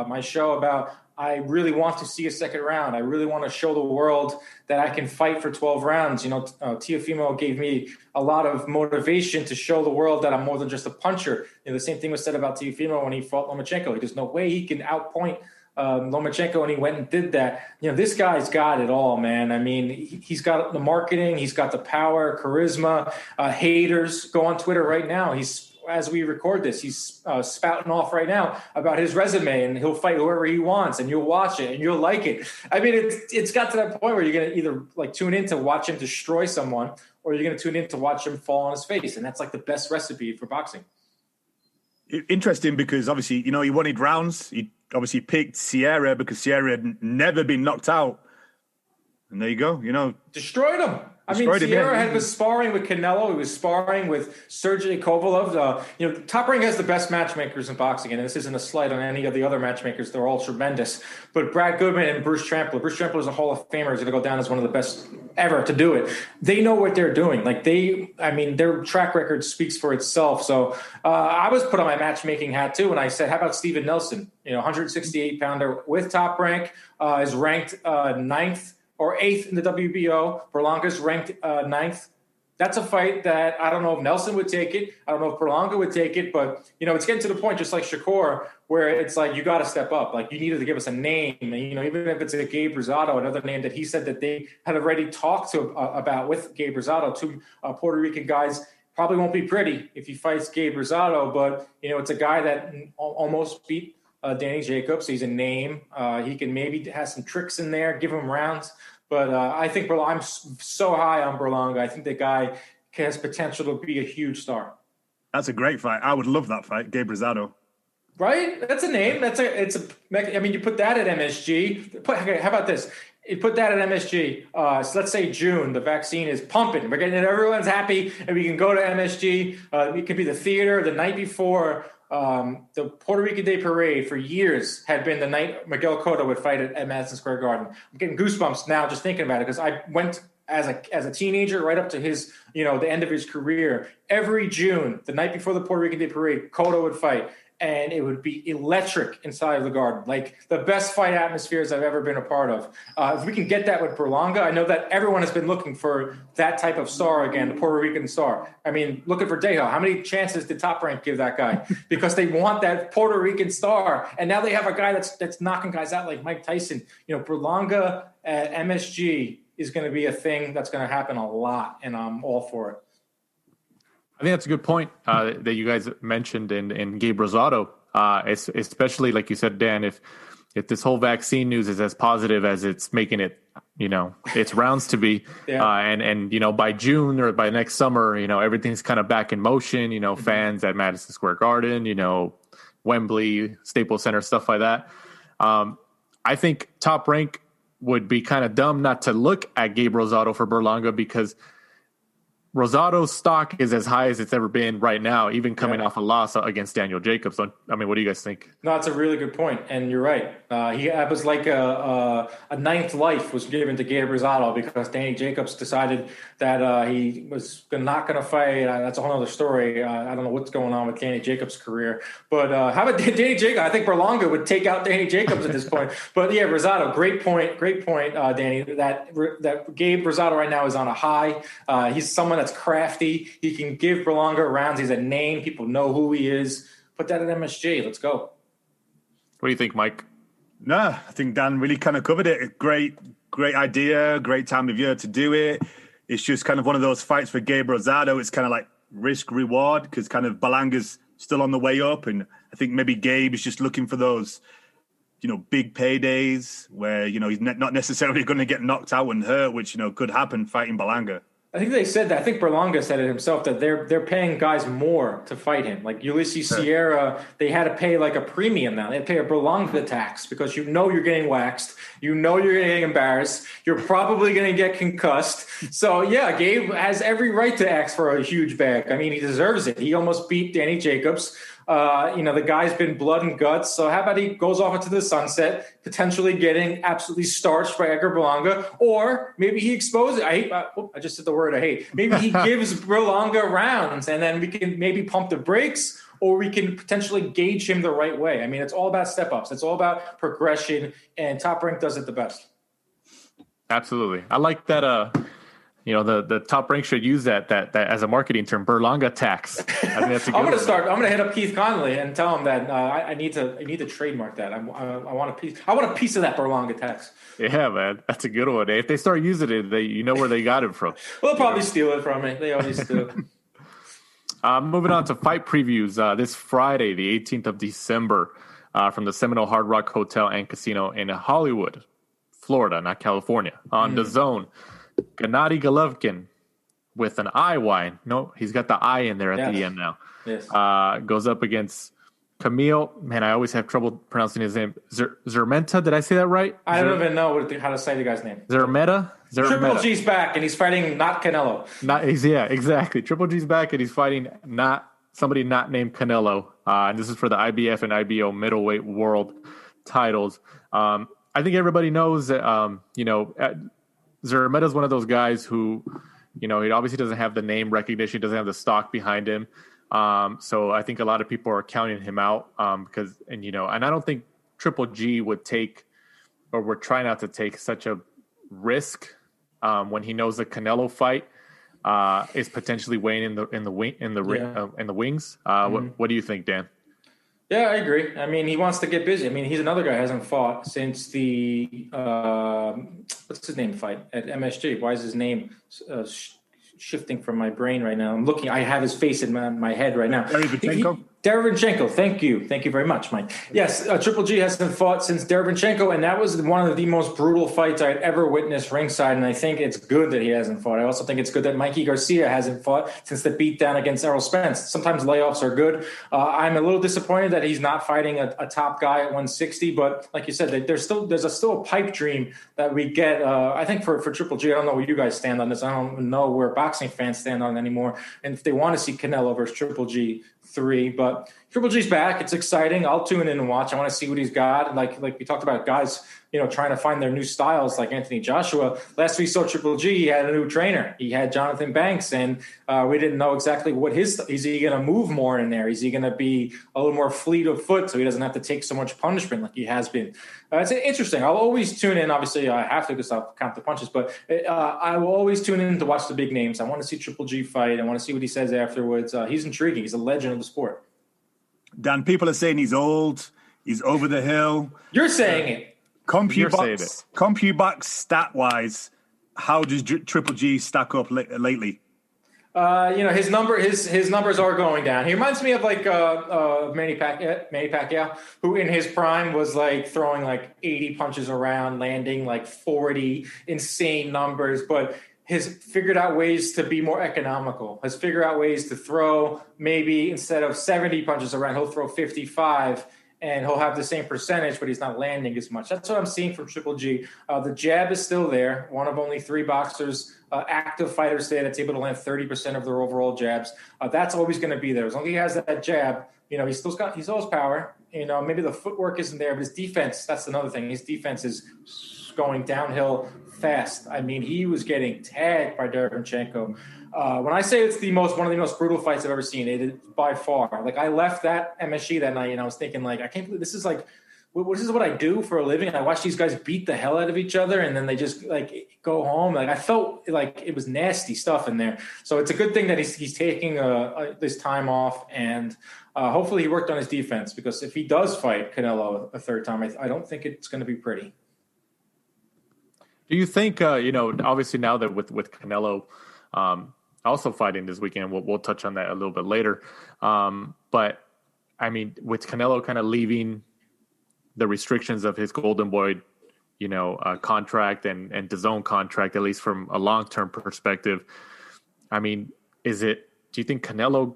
E: my show about, I really want to see a second round. I really want to show the world that I can fight for 12 rounds. Teofimo gave me a lot of motivation to show the world that I'm more than just a puncher. The same thing was said about Teofimo when he fought Lomachenko. There's no way he can outpoint Lomachenko, and he went and did that. This guy's got it all, man. I mean, he's got the marketing, he's got the power, charisma. Haters go on Twitter right now. As we record this, he's spouting off right now about his resume, and he'll fight whoever he wants, and you'll watch it and you'll like it. I mean, it's got to that point where you're going to either like tune in to watch him destroy someone, or you're going to tune in to watch him fall on his face. And that's like the best recipe for boxing.
F: Interesting, because obviously, he wanted rounds. He obviously picked Sierra because Sierra had never been knocked out. And there you go,
E: Destroyed him. Sierra was sparring with Canelo. He was sparring with Sergey Kovalev. Top Rank has the best matchmakers in boxing, and this isn't a slight on any of the other matchmakers. They're all tremendous. But Brad Goodman and Bruce Trampler. Bruce Trampler is a Hall of Famer. He's going to go down as one of the best ever to do it. They know what they're doing. Their track record speaks for itself. So I was put on my matchmaking hat too, and I said, how about Steven Nelson? 168-pounder with Top Rank, is ranked 9th or 8th in the WBO. Berlanga's ranked 9th. That's a fight that I don't know if Nelson would take it. I don't know if Berlanga would take it, but it's getting to the point, just like Shakur, where it's like, you got to step up. Like, you needed to give us a name. And, even if it's a Gabe Rosado, another name that he said that they had already talked to about with Gabe Rosado, 2 Puerto Rican guys. Probably won't be pretty if he fights Gabe Rosado, but, it's a guy that almost beat Danny Jacobs. He's a name. He can maybe have some tricks in there, give him rounds. But I think I'm so high on Berlanga. I think the guy has potential to be a huge star.
F: That's a great fight. I would love that fight, Gabe Rosado.
E: Right? That's a name. You put that at MSG. How about this? You put that at MSG. So let's say June, the vaccine is pumping. We're getting it. Everyone's happy, and we can go to MSG. It could be the theater the night before. The Puerto Rican Day Parade for years had been the night Miguel Cotto would fight at Madison Square Garden. I'm getting goosebumps now just thinking about it because I went as a teenager right up to his, the end of his career. Every June, the night before the Puerto Rican Day Parade, Cotto would fight. And it would be electric inside of the Garden, like the best fight atmospheres I've ever been a part of. If we can get that with Berlanga, I know that everyone has been looking for that type of star again, the Puerto Rican star. I mean, look at Verdejo. How many chances did Top Rank give that guy? Because they want that Puerto Rican star. And now they have a guy that's knocking guys out like Mike Tyson. Berlanga at MSG is going to be a thing that's going to happen a lot, and I'm all for it.
D: I think that's a good point that you guys mentioned in Gabe Rosado, especially like you said, Dan, if this whole vaccine news is as positive as it's making it, its rounds to be, and by June or by next summer, everything's kind of back in motion, fans at Madison Square Garden, Wembley, Staples Center, stuff like that. I think Top Rank would be kind of dumb not to look at Gabe Rosado for Berlanga because Rosado's stock is as high as it's ever been right now, even coming off a loss against Daniel Jacobs. I mean, what do you guys think?
E: No, it's a really good point, and you're right. It was like a ninth life was given to Gabe Rosado because Danny Jacobs decided that he was not going to fight. That's a whole other story. I don't know what's going on with Danny Jacobs' career. But how about Danny Jacobs? I think Berlanga would take out Danny Jacobs at this point. But, yeah, Rosado, great point, Danny. That Gabe Rosado right now is on a high. He's someone that's crafty. He can give Berlanga rounds. He's a name. People know who he is. Put that at MSG. Let's go.
D: What do you think, Mike?
F: No, I think Dan really kind of covered it. Great idea. Great time of year to do it. It's just kind of one of those fights for Gabe Rosado. It's kind of like risk reward because kind of Berlanga's still on the way up. And I think maybe Gabe is just looking for those, big paydays where, he's not necessarily going to get knocked out and hurt, which, could happen fighting Berlanga.
E: I think they said that. I think Berlanga said it himself that they're paying guys more to fight him. Like Ulysses Sierra, they had to pay like a premium now. They had to pay a Berlanga tax because you're getting waxed. You're getting embarrassed. You're probably going to get concussed. So, yeah, Gabe has every right to ask for a huge bag. I mean, he deserves it. He almost beat Danny Jacobs. The guy's been blood and guts. So how about he goes off into the sunset, potentially getting absolutely starched by Edgar Berlanga, or maybe he exposes it. I just said the word I hate. Maybe he gives Berlanga rounds, and then we can maybe pump the brakes, or we can potentially gauge him the right way. I mean, it's all about step-ups. It's all about progression, and Top Rank does it the best.
D: Absolutely. I like that. The Top Rank should use that as a marketing term, Berlanga tax. I think that's a good
E: I'm going to hit up Keith Connolly and tell him that I need to trademark that. I want a piece. I want a piece of that Berlanga tax.
D: Yeah, man, that's a good one. If they start using it, where they got it from.
E: Well, they'll probably steal it from me. They always do.
D: Moving on to fight previews. This Friday, the 18th of December, from the Seminole Hard Rock Hotel and Casino in Hollywood, Florida, not California, on the Zone. Gennady Golovkin with an I wine. No, he's got the I in there at the end now.
E: Yes.
D: Goes up against Camille. Man, I always have trouble pronouncing his name. Szeremeta, did I say that right?
E: I don't even know how to say the guy's name.
D: Szeremeta?
E: Triple G's back, and he's fighting not Canelo.
D: Exactly. Triple G's back, and he's fighting somebody not named Canelo. And this is for the IBF and IBO middleweight world titles. I think everybody knows that, Szeremeta is one of those guys who, he obviously doesn't have the name recognition, doesn't have the stock behind him. So I think a lot of people are counting him out because I don't think Triple G would take, or would try not to take such a risk when he knows the Canelo fight is potentially weighing in the wings. What do you think, Dan?
E: Yeah, I agree. I mean, he wants to get busy. I mean, he's another guy who hasn't fought since the what's his name fight at MSG. Why is his name shifting from my brain right now? I'm looking. I have his face in my head right now. Derevyanchenko, thank you very much, Mike. Yes, Triple G hasn't fought since Derevyanchenko, and that was one of the most brutal fights I'd ever witnessed ringside, and I think it's good that he hasn't fought. I also think it's good that Mikey Garcia hasn't fought since the beatdown against Errol Spence. Sometimes layoffs are good. I'm a little disappointed that he's not fighting a top guy at 160, but like you said, there's still a pipe dream that we get. I think for Triple G, I don't know where you guys stand on this. I don't know where boxing fans stand on it anymore, and if they want to see Canelo versus Triple G 3, but Triple G's back. It's exciting. I'll tune in and watch. I want to see what he's got. Like we talked about guys, trying to find their new styles like Anthony Joshua. Last we saw Triple G, he had a new trainer. He had Jonathan Banks, and we didn't know exactly what is he going to move more in there? Is he going to be a little more fleet of foot so he doesn't have to take so much punishment like he has been? It's interesting. I'll always tune in. Obviously, I have to because I'll count the punches, but I will always tune in to watch the big names. I want to see Triple G fight. I want to see what he says afterwards. He's intriguing. He's a legend of the sport.
F: Dan, people are saying he's old. He's over the hill.
E: You're saying it.
F: CompuBox stat-wise, how does Triple G stack up lately?
E: His numbers are going down. He reminds me of like Manny Pacquiao, who in his prime was like throwing like 80 punches around, landing like 40 insane numbers, but has figured out ways to be more economical, has figured out ways to throw maybe instead of 70 punches around, he'll throw 55 and he'll have the same percentage, but he's not landing as much. That's what I'm seeing from Triple G. The jab is still there. One of only 3 boxers, active fighters today that's able to land 30% of their overall jabs. That's always going to be there. As long as he has that jab, he's still his power. Maybe the footwork isn't there, but his defense, that's another thing. His defense is going downhill fast. I mean, he was getting tagged by Derevyanchenko. When I say it's one of the most brutal fights I've ever seen, it is by far. Like, I left that MSG that night and I was thinking, like, I can't believe this is like, this is what I do for a living. And I watch these guys beat the hell out of each other and then they just like go home. Like, I felt like it was nasty stuff in there. So it's a good thing that he's taking this time off, and hopefully he worked on his defense, because if he does fight Canelo a third time, I don't think it's going to be pretty.
D: Do you think, obviously now that with Canelo also fighting this weekend, we'll touch on that a little bit later. But, I mean, with Canelo kind of leaving the restrictions of his Golden Boy, contract and DAZN contract, at least from a long-term perspective, I mean, do you think Canelo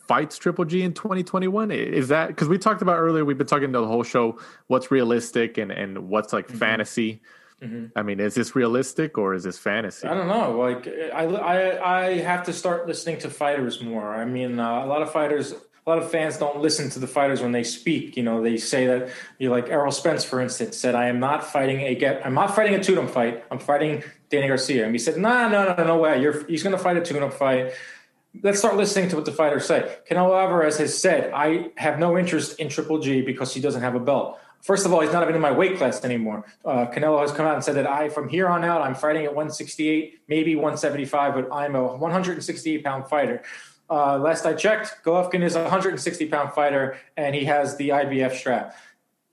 D: fights Triple G in 2021? Is that, because we talked about earlier, we've been talking the whole show, what's realistic and what's like fantasy. Mm-hmm. I mean, is this realistic or is this fantasy? I
E: don't know. Like, I have to start listening to fighters more. I mean, a lot of fans don't listen to the fighters when they speak. They say that, like Errol Spence, for instance, said, I'm not fighting a tune-up fight. I'm fighting Danny Garcia. And he said, no way. He's going to fight a tune-up fight. Let's start listening to what the fighters say. Canelo Alvarez has said, I have no interest in Triple G because he doesn't have a belt. First of all, he's not even in my weight class anymore. Canelo has come out and said that from here on out, I'm fighting at 168, maybe 175, but I'm a 168-pound fighter. Last I checked, Golovkin is a 160-pound fighter, and he has the IBF strap.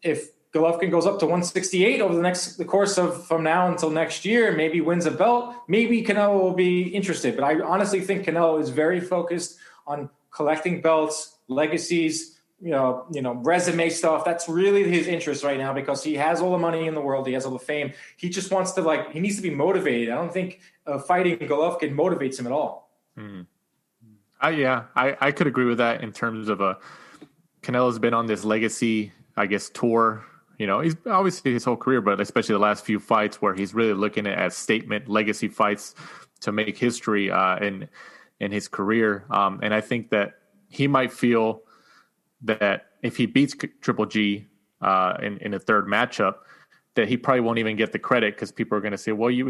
E: If Golovkin goes up to 168 over the course of from now until next year, maybe wins a belt, maybe Canelo will be interested. But I honestly think Canelo is very focused on collecting belts, legacies, resume stuff. That's really his interest right now, because he has all the money in the world. He has all the fame. He just wants to he needs to be motivated. I don't think fighting Golovkin motivates him at all.
D: Mm. I could agree with that in terms of Canelo's been on this legacy, I guess, tour. He's obviously his whole career, but especially the last few fights where he's really looking at statement legacy fights to make history in his career. And I think that he might feel that if he beats Triple G in a third matchup, that he probably won't even get the credit, because people are going to say, well, you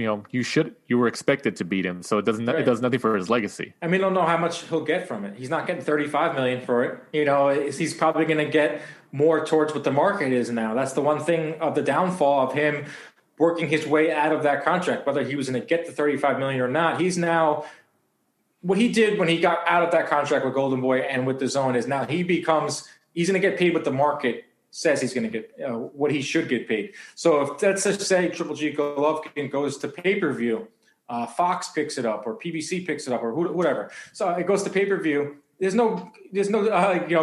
D: were expected to beat him, so it does nothing for his legacy.
E: I mean, I don't know how much he'll get from it. He's not getting $35 million for it. He's probably going to get more towards what the market is now. That's the one thing of the downfall of him working his way out of that contract, whether he was going to get the $35 million or not. He's now, what he did when he got out of that contract with Golden Boy and with DAZN is now he's going to get paid what the market says he's going to get, what he should get paid. So if let's just say Triple G Golovkin goes to pay-per-view, Fox picks it up or PBC picks it up or whatever. So it goes to pay-per-view. there's no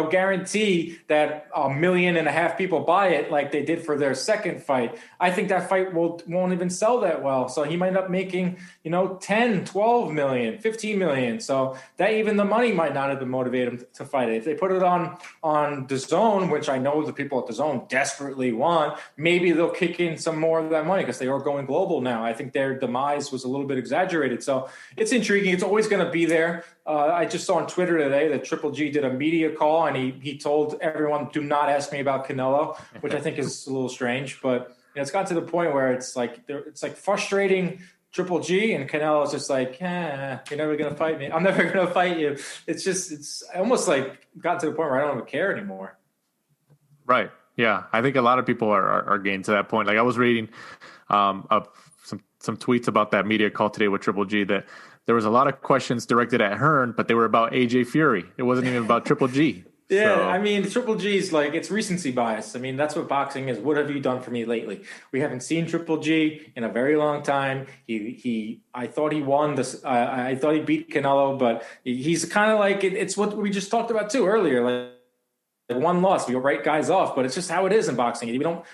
E: guarantee that 1.5 million people buy it like they did for their second fight. I think that fight won't even sell that well. So he might end up making, 10, 12 million, 15 million. So that even the money might not have motivated him to fight it. If they put it on DAZN, which I know the people at DAZN desperately want, maybe they'll kick in some more of that money because they are going global now. I think their demise was a little bit exaggerated. So it's intriguing. It's always going to be there. I just saw on Twitter today that Triple G did a media call, and he told everyone, do not ask me about Canelo, which I think is a little strange. But it's gotten to the point where it's like frustrating Triple G, and Canelo is just like, you're never going to fight me. I'm never going to fight you. It's almost like gotten to the point where I don't even care anymore.
D: Right. Yeah. I think a lot of people are getting to that point. Like I was reading some tweets about that media call today with Triple G that there was a lot of questions directed at Hearn, but they were about AJ Fury. It wasn't even about Triple G.
E: Yeah,
D: So.
E: I mean, Triple G's it's recency bias. I mean, that's what boxing is. What have you done for me lately? We haven't seen Triple G in a very long time. I thought he won this. I thought he beat Canelo, but he's kind of like it's what we just talked about too earlier. Like one loss, we write guys off, but it's just how it is in boxing.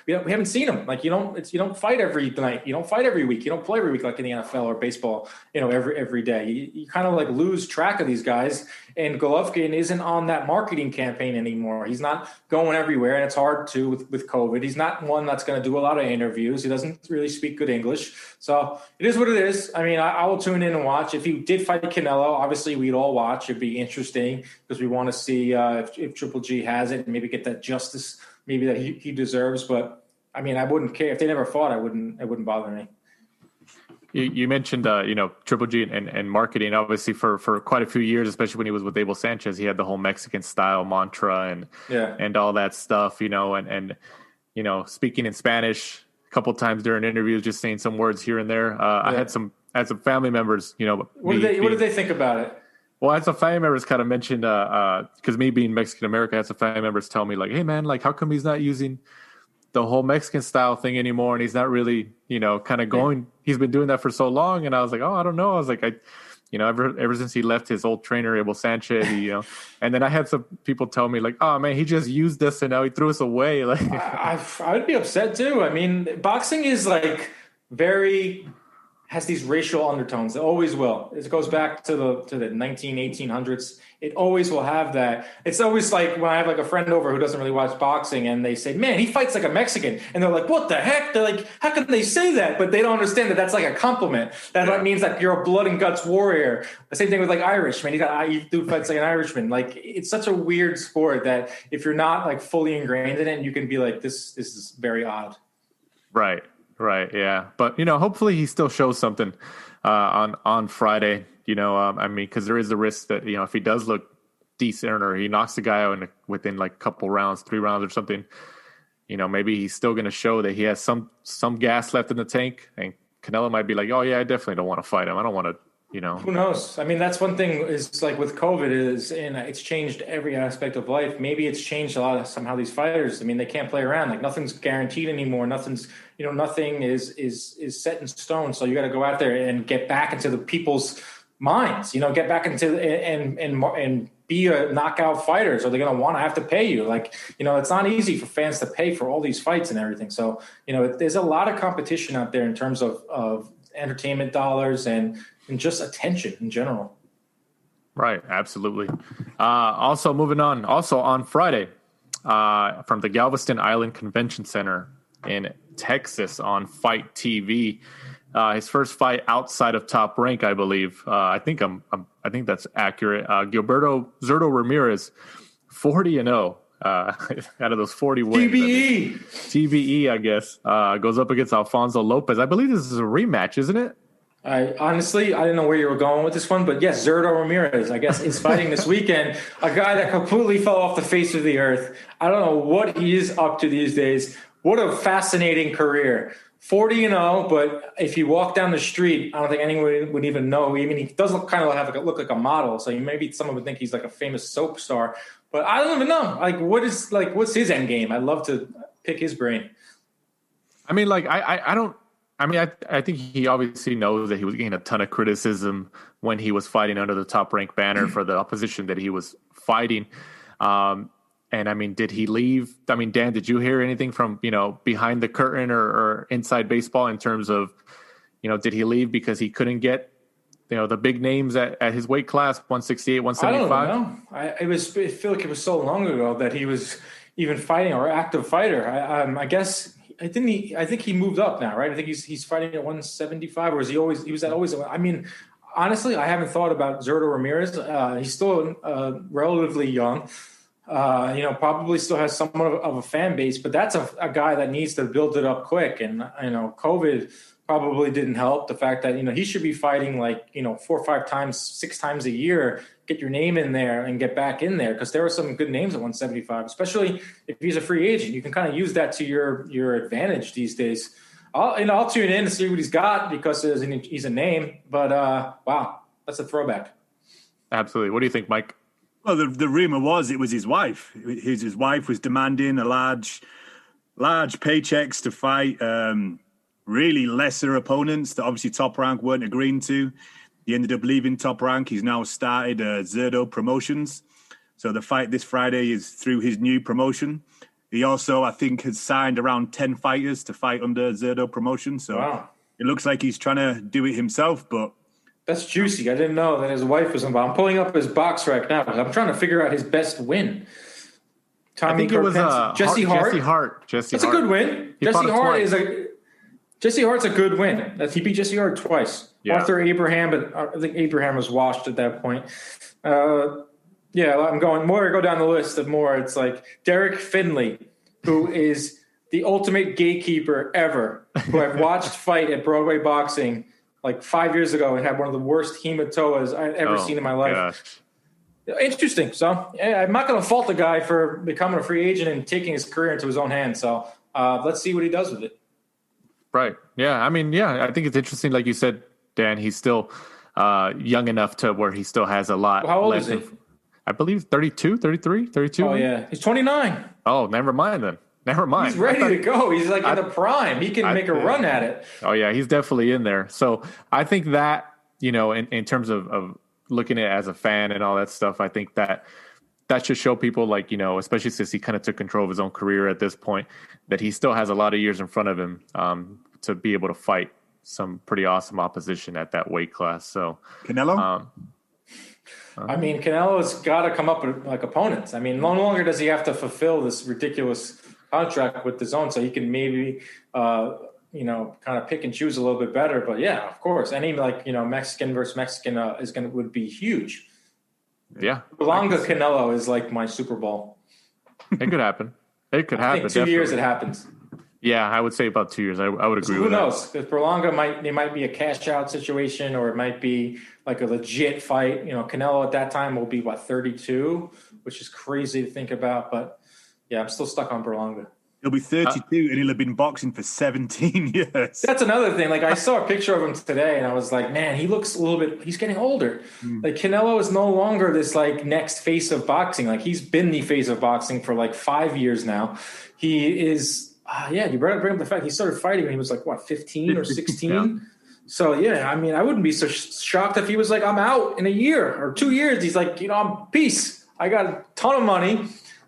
E: We haven't seen him. Like you don't fight every night. You don't fight every week. You don't play every week like in the NFL or baseball. Every day. You kind of like lose track of these guys. And Golovkin isn't on that marketing campaign anymore. He's not going everywhere, and it's hard to with COVID. He's not one that's going to do a lot of interviews. He doesn't really speak good English. So it is what it is. I mean, I will tune in and watch. If he did fight Canelo, obviously we'd all watch. It'd be interesting because we want to see if Triple G has it and maybe get that justice maybe that he deserves. But, I mean, I wouldn't care. If they never fought, it wouldn't bother me.
D: You mentioned, Triple G and marketing, obviously for quite a few years, especially when he was with Abel Sanchez, he had the whole Mexican style mantra and all that stuff, and speaking in Spanish a couple of times during interviews, just saying some words here and there. I had some family members, What
E: did they think about it?
D: Well, I had some family members kind of mentioned, because me being Mexican American, I had some family members tell me like, hey man, like how come he's not using the whole Mexican style thing anymore, and he's not really, kind of going. He's been doing that for so long, and I was like, oh, I don't know. I was like, ever since he left his old trainer Abel Sanchez, and then I had some people tell me like, oh man, he just used us and now he threw us away. Like,
E: I would be upset too. I mean, boxing is like has these racial undertones. It always will. It goes back to the 1800s. It always will have that. It's always like when I have like a friend over who doesn't really watch boxing and they say, man, he fights like a Mexican. And they're like, what the heck? They're like, how can they say that? But they don't understand that that's like a compliment. That means that you're a blood and guts warrior. The same thing with like Irish, man. You dude fights like an Irishman. Like it's such a weird sport that if you're not like fully ingrained in it, you can be like, this is very odd.
D: Right. Yeah. But, hopefully he still shows something on Friday. I mean, because there is a risk that, if he does look decent or he knocks the guy out within like a couple rounds, 3 rounds or something, maybe he's still going to show that he has some gas left in the tank. And Canelo might be like, oh, yeah, I definitely don't want to fight him. I don't want to,
E: Who knows? I mean, that's one thing is like with COVID and it's changed every aspect of life. Maybe it's changed a lot of somehow these fighters. I mean, they can't play around. Like nothing's guaranteed anymore. Nothing is set in stone. So you got to go out there and get back into the people's minds, get back into and be a knockout fighter. So they're going to have to pay you. Like, it's not easy for fans to pay for all these fights and everything. So, there's a lot of competition out there in terms of entertainment dollars and just attention in general.
D: Right. Absolutely. Also moving on, also on Friday, from the Galveston Island Convention Center in Texas on Fight TV, his first fight outside of Top Rank, I believe. I think that's accurate. Zurdo Ramirez, 40-0 out of those 40 wins. TBE, I guess, goes up against Alfonso Lopez. I believe this is a rematch, isn't it?
E: Honestly, I didn't know where you were going with this one, but yes, Zurdo Ramirez, I guess, is fighting this weekend. A guy that completely fell off the face of the earth. I don't know what he is up to these days. What a fascinating career. 40-0, but if you walk down the street, I don't think anyone would even know. I mean, he does look like a model, so maybe someone would think he's like a famous soap star. But I don't even know. Like, what's his end game? I'd love to pick his brain.
D: I mean, like, I don't I mean, I think he obviously knows that he was getting a ton of criticism when he was fighting under the Top Rank banner for the opposition that he was fighting. And I mean, did he leave? I mean, Dan, did you hear anything from, behind the curtain or inside baseball in terms of, did he leave because he couldn't get, the big names at his weight class, 168, 175?
E: I don't know. I feel like it was so long ago that he was even fighting or active fighter. I guess I think he moved up now, right? I think he's fighting at 175, or he was always. I mean, honestly, I haven't thought about Zurdo Ramirez. He's still relatively young. Probably still has somewhat of a fan base, but that's a guy that needs to build it up quick. And COVID probably didn't help. The fact that he should be fighting 4 or 5 times, 6 times a year, get your name in there and get back in there, because there are some good names at 175, especially if he's a free agent. You can kind of use that to your advantage these days. I'll tune in to see what he's got, because he's a name. But wow, that's a throwback.
D: Absolutely. What do you think, Mike?
F: Well, the rumor was it was his wife. His wife was demanding a large paychecks to fight really lesser opponents that obviously Top Rank weren't agreeing to. He ended up leaving Top Rank. He's now started Zurdo Promotions. So the fight this Friday is through his new promotion. He also, I think, has signed around 10 fighters to fight under Zurdo Promotions. So
E: wow.
F: It looks like he's trying to do it himself, but
E: that's juicy. I didn't know that his wife was involved. I'm pulling up his box right now because I'm trying to figure out his best win.
D: I think it was
E: Jesse Hart.
D: That's
E: a good win. Jesse Hart's a good win. He beat Jesse Hart twice.
D: Yeah.
E: Arthur Abraham, but I think Abraham was washed at that point. I'm going more. Go down the list of more. It's like Derek Finley, who is the ultimate gatekeeper ever, who I've watched fight at Broadway Boxing 5 years ago and had one of the worst hematomas I've ever seen in my life.
D: Gosh.
E: Interesting. So I'm not going to fault the guy for becoming a free agent and taking his career into his own hands. So let's see what he does with it.
D: Right. Yeah. I mean, I think it's interesting. Like you said, Dan, he's still young enough to where he still has a lot.
E: How old is he?
D: I believe 32, 33, 32.
E: Oh, yeah. He's 29.
D: Oh, never mind then. Never mind.
E: He's ready to go. He's in the prime. He can make a run at it.
D: Oh, yeah. He's definitely in there. So I think that, in terms of looking at it as a fan and all that stuff, I think that should show people especially since he kind of took control of his own career at this point, that he still has a lot of years in front of him to be able to fight some pretty awesome opposition at that weight class. So
F: Canelo?
E: I mean, Canelo's got to come up with opponents. I mean, no longer does he have to fulfill this ridiculous contract with the zone, so he can maybe, kind of pick and choose a little bit better. But yeah, of course, any Mexican versus Mexican would be huge.
D: Yeah,
E: Berlanga Canelo is like my Super Bowl.
D: It could happen. It could happen.
E: I think 2 years it happens.
D: Yeah, I would say about 2 years. I would agree with that.
E: Who knows? Because Berlanga might be a cash out situation, or it might be like a legit fight. Canelo at that time will be 32, which is crazy to think about. But yeah, I'm still stuck on Berlanga.
F: He'll be 32 and he'll have been boxing for 17 years.
E: That's another thing. I saw a picture of him today and I was like, man, he looks he's getting older. Canelo is no longer this next face of boxing. He's been the face of boxing for 5 years now. He is, you bring up the fact he started fighting when he was 15 or 16. Yeah. So yeah, I mean, I wouldn't be so shocked if he was I'm out in a year or 2 years. He's I'm peace. I got a ton of money.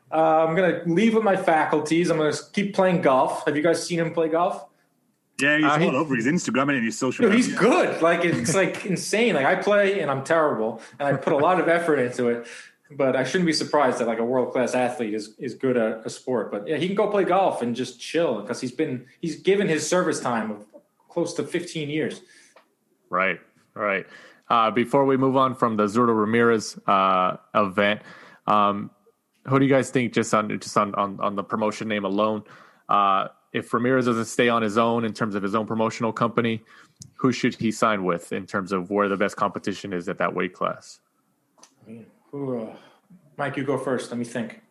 E: I'm going to leave with my faculties. I'm going to keep playing golf. Have you guys seen him play golf?
F: Yeah, he's all over his Instagram and his social media.
E: He's good. It's insane. I play and I'm terrible and I put a lot of effort into it, but I shouldn't be surprised that a world-class athlete is good at a sport. But yeah, he can go play golf and just chill because he's given his service time of close to 15 years.
D: Right. Before we move on from the Zurdo Ramirez event, who do you guys think just on the promotion name alone? If Ramirez doesn't stay on his own in terms of his own promotional company, who should he sign with in terms of where the best competition is at that weight class?
E: Mike, you go first. Let me think.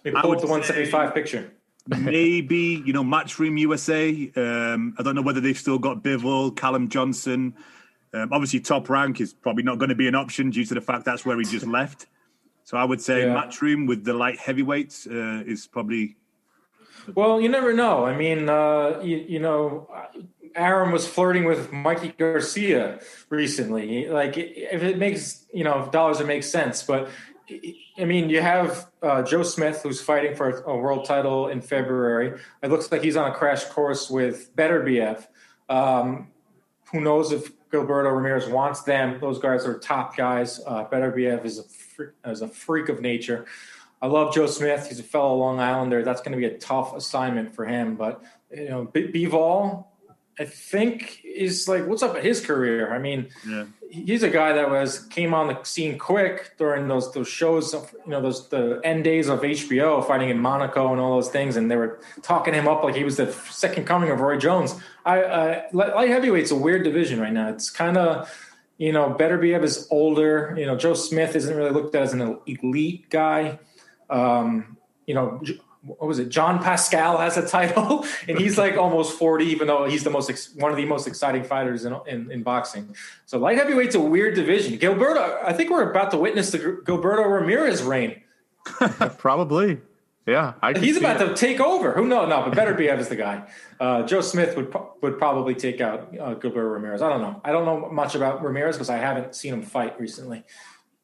E: Maybe pull up the 175 picture.
F: Maybe, Matchroom USA. I don't know whether they've still got Bivol, Callum Johnson. Obviously, Top Rank is probably not going to be an option due to the fact that's where he just left. So I would say Matchroom with the light heavyweights is probably.
E: Well, you never know. I mean, Aaron was flirting with Mikey Garcia recently. Like, if it makes, dollars, it makes sense. But, I mean, you have Joe Smith, who's fighting for a world title in February. It looks like he's on a crash course with Beterbiev. Who knows if Gilberto Ramirez wants them? Those guys are top guys. Beterbiev is a freak of nature. I love Joe Smith. He's a fellow Long Islander. That's going to be a tough assignment for him. But, Bivol, I think, is like, what's up with his career? I mean, he's a guy that came on the scene quick during those shows, the end days of HBO, fighting in Monaco and all those things. And they were talking him up like he was the second coming of Roy Jones. Light heavyweight's a weird division right now. It's kind of, Beterbiev is older. Joe Smith isn't really looked at as an elite guy. What was it? John Pascal has a title, and he's like almost 40, even though he's one of the most exciting fighters in boxing. So light heavyweight's a weird division. Gilberto, I think we're about to witness the Gilberto Ramirez reign.
D: Probably. Yeah.
E: He's about to take over. Who knows? No, but Beterbiev is the guy. Joe Smith would probably take out Gilberto Ramirez. I don't know. I don't know much about Ramirez because I haven't seen him fight recently.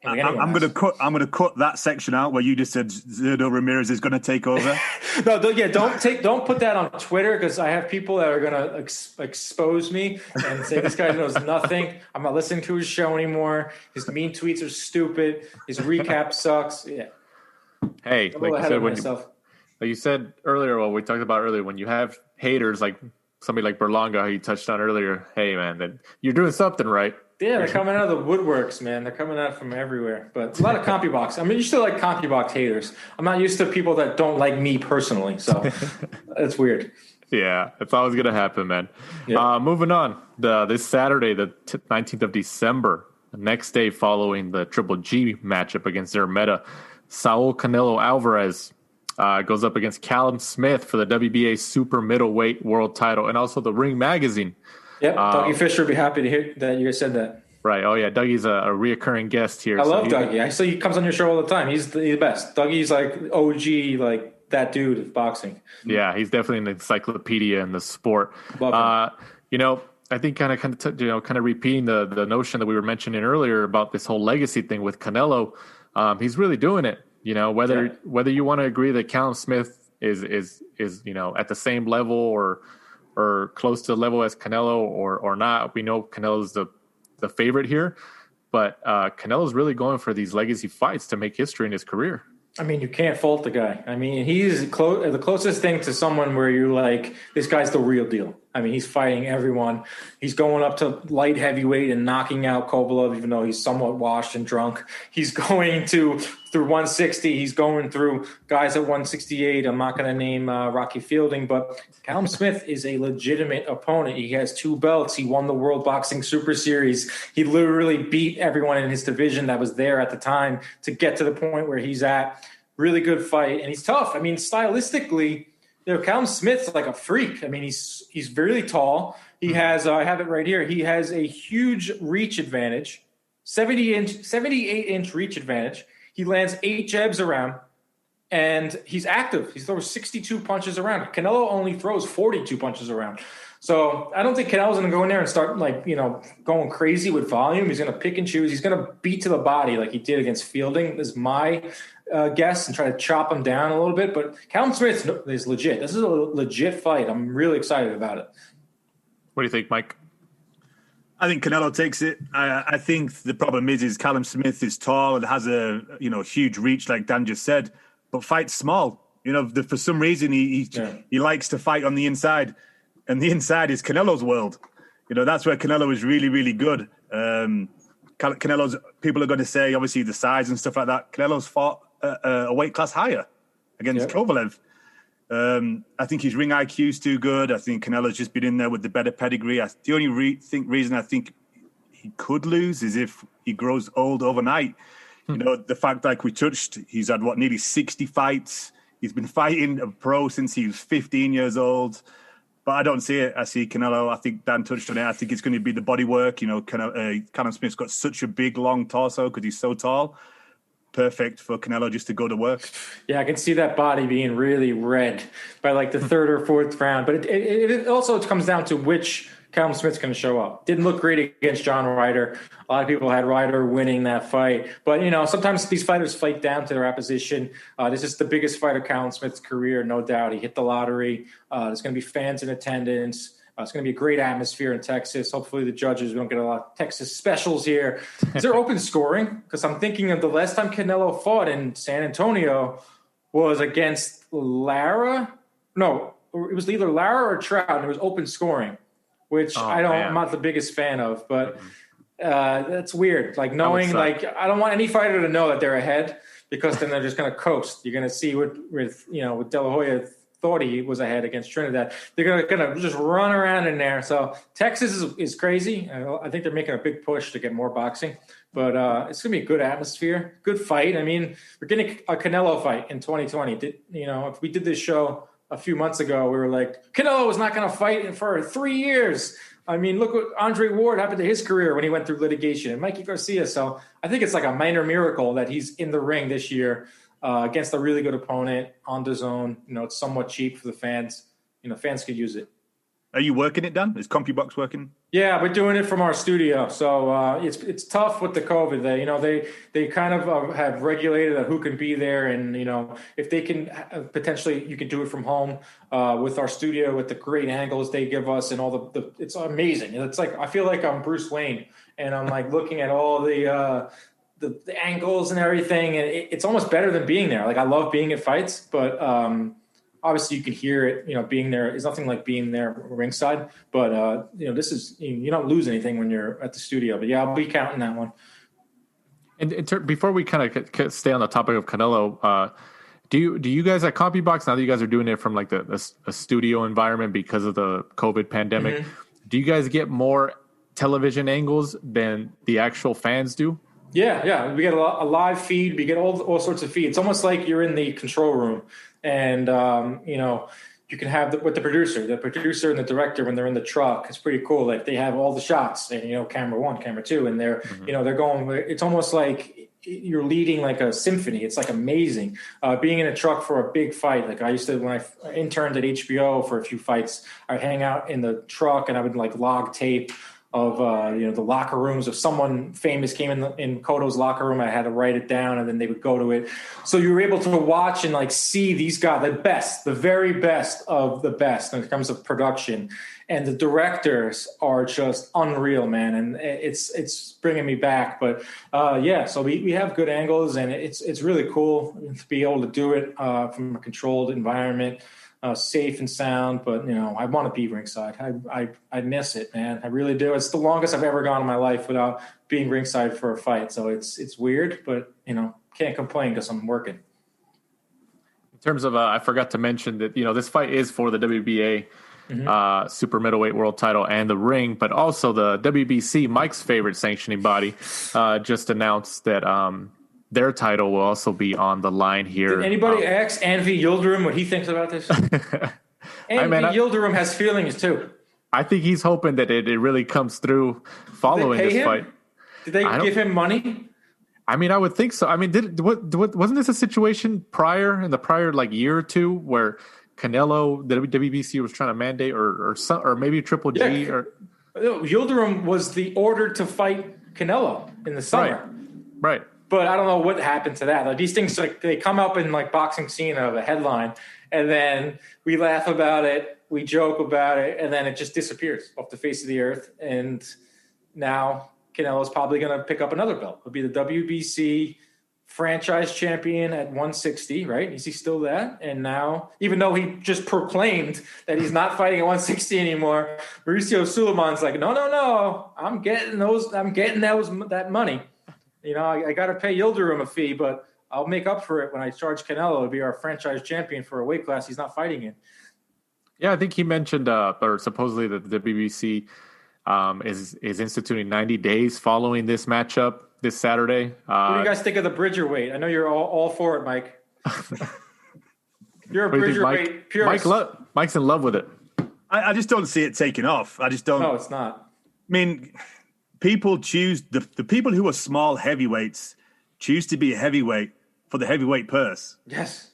F: I'm going to cut that section out where you just said Zurdo Ramirez is going to take over.
E: Don't put that on Twitter, because I have people that are going to expose me and say this guy knows nothing. I'm not listening to his show anymore. His mean tweets are stupid. His recap sucks. Yeah.
D: Hey, like you said earlier, we talked about earlier, when you have haters like somebody like Berlanga, who you touched on earlier, hey man, then you're doing something right.
E: Yeah, they're coming out of the woodworks, man. They're coming out from everywhere. But a lot of CompuBox. I mean, you still like CompuBox haters. I'm not used to people that don't like me personally, so it's weird.
D: Yeah, it's always going to happen, man. Yeah. Moving on, this Saturday, the 19th of December, the next day following the Triple G matchup against Szeremeta, Saul Canelo Alvarez goes up against Callum Smith for the WBA super middleweight world title, and also the Ring Magazine.
E: Yep, Dougie Fisher would be happy to hear that you said that.
D: Right. Oh, yeah. Dougie's a reoccurring guest here.
E: I love Dougie. I see he comes on your show all the time. He's the best. Dougie's like OG, like that dude of boxing.
D: Yeah, he's definitely an encyclopedia in the sport.
E: Love him.
D: I think kind of repeating the notion that we were mentioning earlier about this whole legacy thing with Canelo. He's really doing it. Whether you want to agree that Callum Smith is at the same level or close to the level as Canelo or not. We know Canelo's the favorite here, but Canelo's really going for these legacy fights to make history in his career.
E: I mean, you can't fault the guy. I mean, he's the closest thing to someone where you're like, this guy's the real deal. I mean, he's fighting everyone. He's going up to light heavyweight and knocking out Kovalev, even though he's somewhat washed and drunk. He's going through 160. He's going through guys at 168. I'm not going to name Rocky Fielding, but Callum Smith is a legitimate opponent. He has 2 belts. He won the World Boxing Super Series. He literally beat everyone in his division that was there at the time to get to the point where he's at. Really good fight, and he's tough. I mean, stylistically, Callum Smith's like a freak. I mean, he's really tall. He has, I have it right here. He has a huge reach advantage, 78-inch reach advantage. He lands 8 jabs around, and he's active. He throws 62 punches around. Canelo only throws 42 punches around. So I don't think Canelo's going to go in there and start going crazy with volume. He's going to pick and choose. He's going to beat to the body like he did against Fielding, is my guess, and try to chop him down a little bit. But Callum Smith is legit. This is a legit fight. I'm really excited about it.
D: What do you think, Mike?
F: I think Canelo takes it. I think the problem is Callum Smith is tall and has a huge reach, like Dan just said, but fights small. For some reason he likes to fight on the inside. And the inside is Canelo's world. That's where Canelo is really, really good. Canelo's, people are going to say, obviously, the size and stuff like that. Canelo's fought a weight class higher against Kovalev. I think his ring IQ is too good. I think Canelo's just been in there with the better pedigree. The only reason I think he could lose is if he grows old overnight. The fact, like we touched, he's had, nearly 60 fights. He's been fighting a pro since he was 15 years old. But I don't see it. I see Canelo. I think Dan touched on it. I think it's going to be the body work. Callum Smith's got such a big, long torso because he's so tall. Perfect for Canelo just to go to work.
E: Yeah, I can see that body being really red by like the 3rd or 4th round. But it also comes down to which Callum Smith's going to show up. Didn't look great against John Ryder. A lot of people had Ryder winning that fight. But, sometimes these fighters fight down to their opposition. This is the biggest fight of Callum Smith's career, no doubt. He hit the lottery. There's going to be fans in attendance. It's going to be a great atmosphere in Texas. Hopefully the judges, we don't get a lot of Texas specials here. Is there open scoring? Because I'm thinking of the last time Canelo fought in San Antonio was against Lara. No, it was either Lara or Trout, and it was open scoring, which I'm not the biggest fan of. But that's weird. Like knowing, I don't want any fighter to know that they're ahead, because then they're just going to coast. You're going to see with De La Hoya thought he was ahead against Trinidad. They're going to just run around in there. So Texas is crazy. I think they're making a big push to get more boxing. But it's going to be a good atmosphere, good fight. I mean, we're getting a Canelo fight in 2020. If we did this show a few months ago, we were like, Canelo was not going to fight for 3 years. I mean, look what Andre Ward happened to his career when he went through litigation, and Mikey Garcia. So I think it's like a minor miracle that he's in the ring this year against a really good opponent on DAZN. It's somewhat cheap for the fans. Fans could use it.
F: Are you working it, Dan? Is CompuBox working?
E: Yeah, we're doing it from our studio. So it's tough with the COVID. They kind of have regulated who can be there, and if they can potentially, you can do it from home with our studio with the great angles they give us and all the it's amazing. It's like I feel like I'm Bruce Wayne, and I'm like looking at all the angles and everything, and it's almost better than being there. Like I love being at fights, but obviously you can hear it, being there is nothing like being there ringside, but this is, you don't lose anything when you're at the studio. But yeah, I'll be counting that one.
D: And before we kind of stay on the topic of Canelo, do you guys at CompuBox, now that you guys are doing it from like a studio environment because of the COVID pandemic, do you guys get more television angles than the actual fans do?
E: Yeah. We get a live feed. We get all sorts of feeds. It's almost like you're in the control room, and you can have with the producer and the director when they're in the truck. It's pretty cool. Like they have all the shots, and camera 1, camera 2, and they're they're going. It's almost like you're leading like a symphony. It's like amazing being in a truck for a big fight. Like I used to when I interned at HBO for a few fights. I'd hang out in the truck and I would like log tape of the locker rooms. If someone famous came in Cotto's locker room, I had to write it down, and then they would go to it. So you were able to watch and like see these guys, the very best of the best when it comes to production. And the directors are just unreal, man. And it's bringing me back. But so we have good angles, and it's really cool to be able to do it from a controlled environment. Safe and sound, but I want to be ringside. I miss it, man. I really do. It's the longest I've ever gone in my life without being ringside for a fight. So it's weird, but can't complain because I'm working.
D: In terms of, I forgot to mention that this fight is for the WBA super middleweight world title and the ring, but also the WBC, Mike's favorite sanctioning body, just announced that their title will also be on the line here.
E: Did anybody ask Anvi Yildirim what he thinks about this? Anvi Yildirim has feelings too.
D: I think he's hoping that it really comes through following this fight.
E: Did they give him money?
D: I mean, I would think so. I mean, wasn't this a situation in the prior like year or two where Canelo, the WBC was trying to mandate or maybe Triple G
E: Yildirim was the order to fight Canelo in the summer.
D: Right.
E: But I don't know what happened to that. Like these things, like they come up in like boxing scene of a headline, and then we laugh about it, we joke about it, and then it just disappears off the face of the earth. And now Canelo's probably going to pick up another belt. He'll be the WBC franchise champion at 160, right? Is he still that? And now, even though he just proclaimed that he's not fighting at 160 anymore, Mauricio Suleiman's like, no, I'm getting that money. I got to pay Yildirim a fee, but I'll make up for it when I charge Canelo to be our franchise champion for a weight class he's not fighting in.
D: Yeah, I think he mentioned, or supposedly that the BBC is instituting 90 days following this matchup this Saturday. What
E: do you guys think of the Bridger weight? I know you're all for it, Mike. You're a Bridger weight purist.
D: Mike's in love with it.
F: I just don't see it taking off. I just don't.
E: No, it's not.
F: I mean, people choose the people who are small heavyweights choose to be a heavyweight for the heavyweight purse.
E: Yes.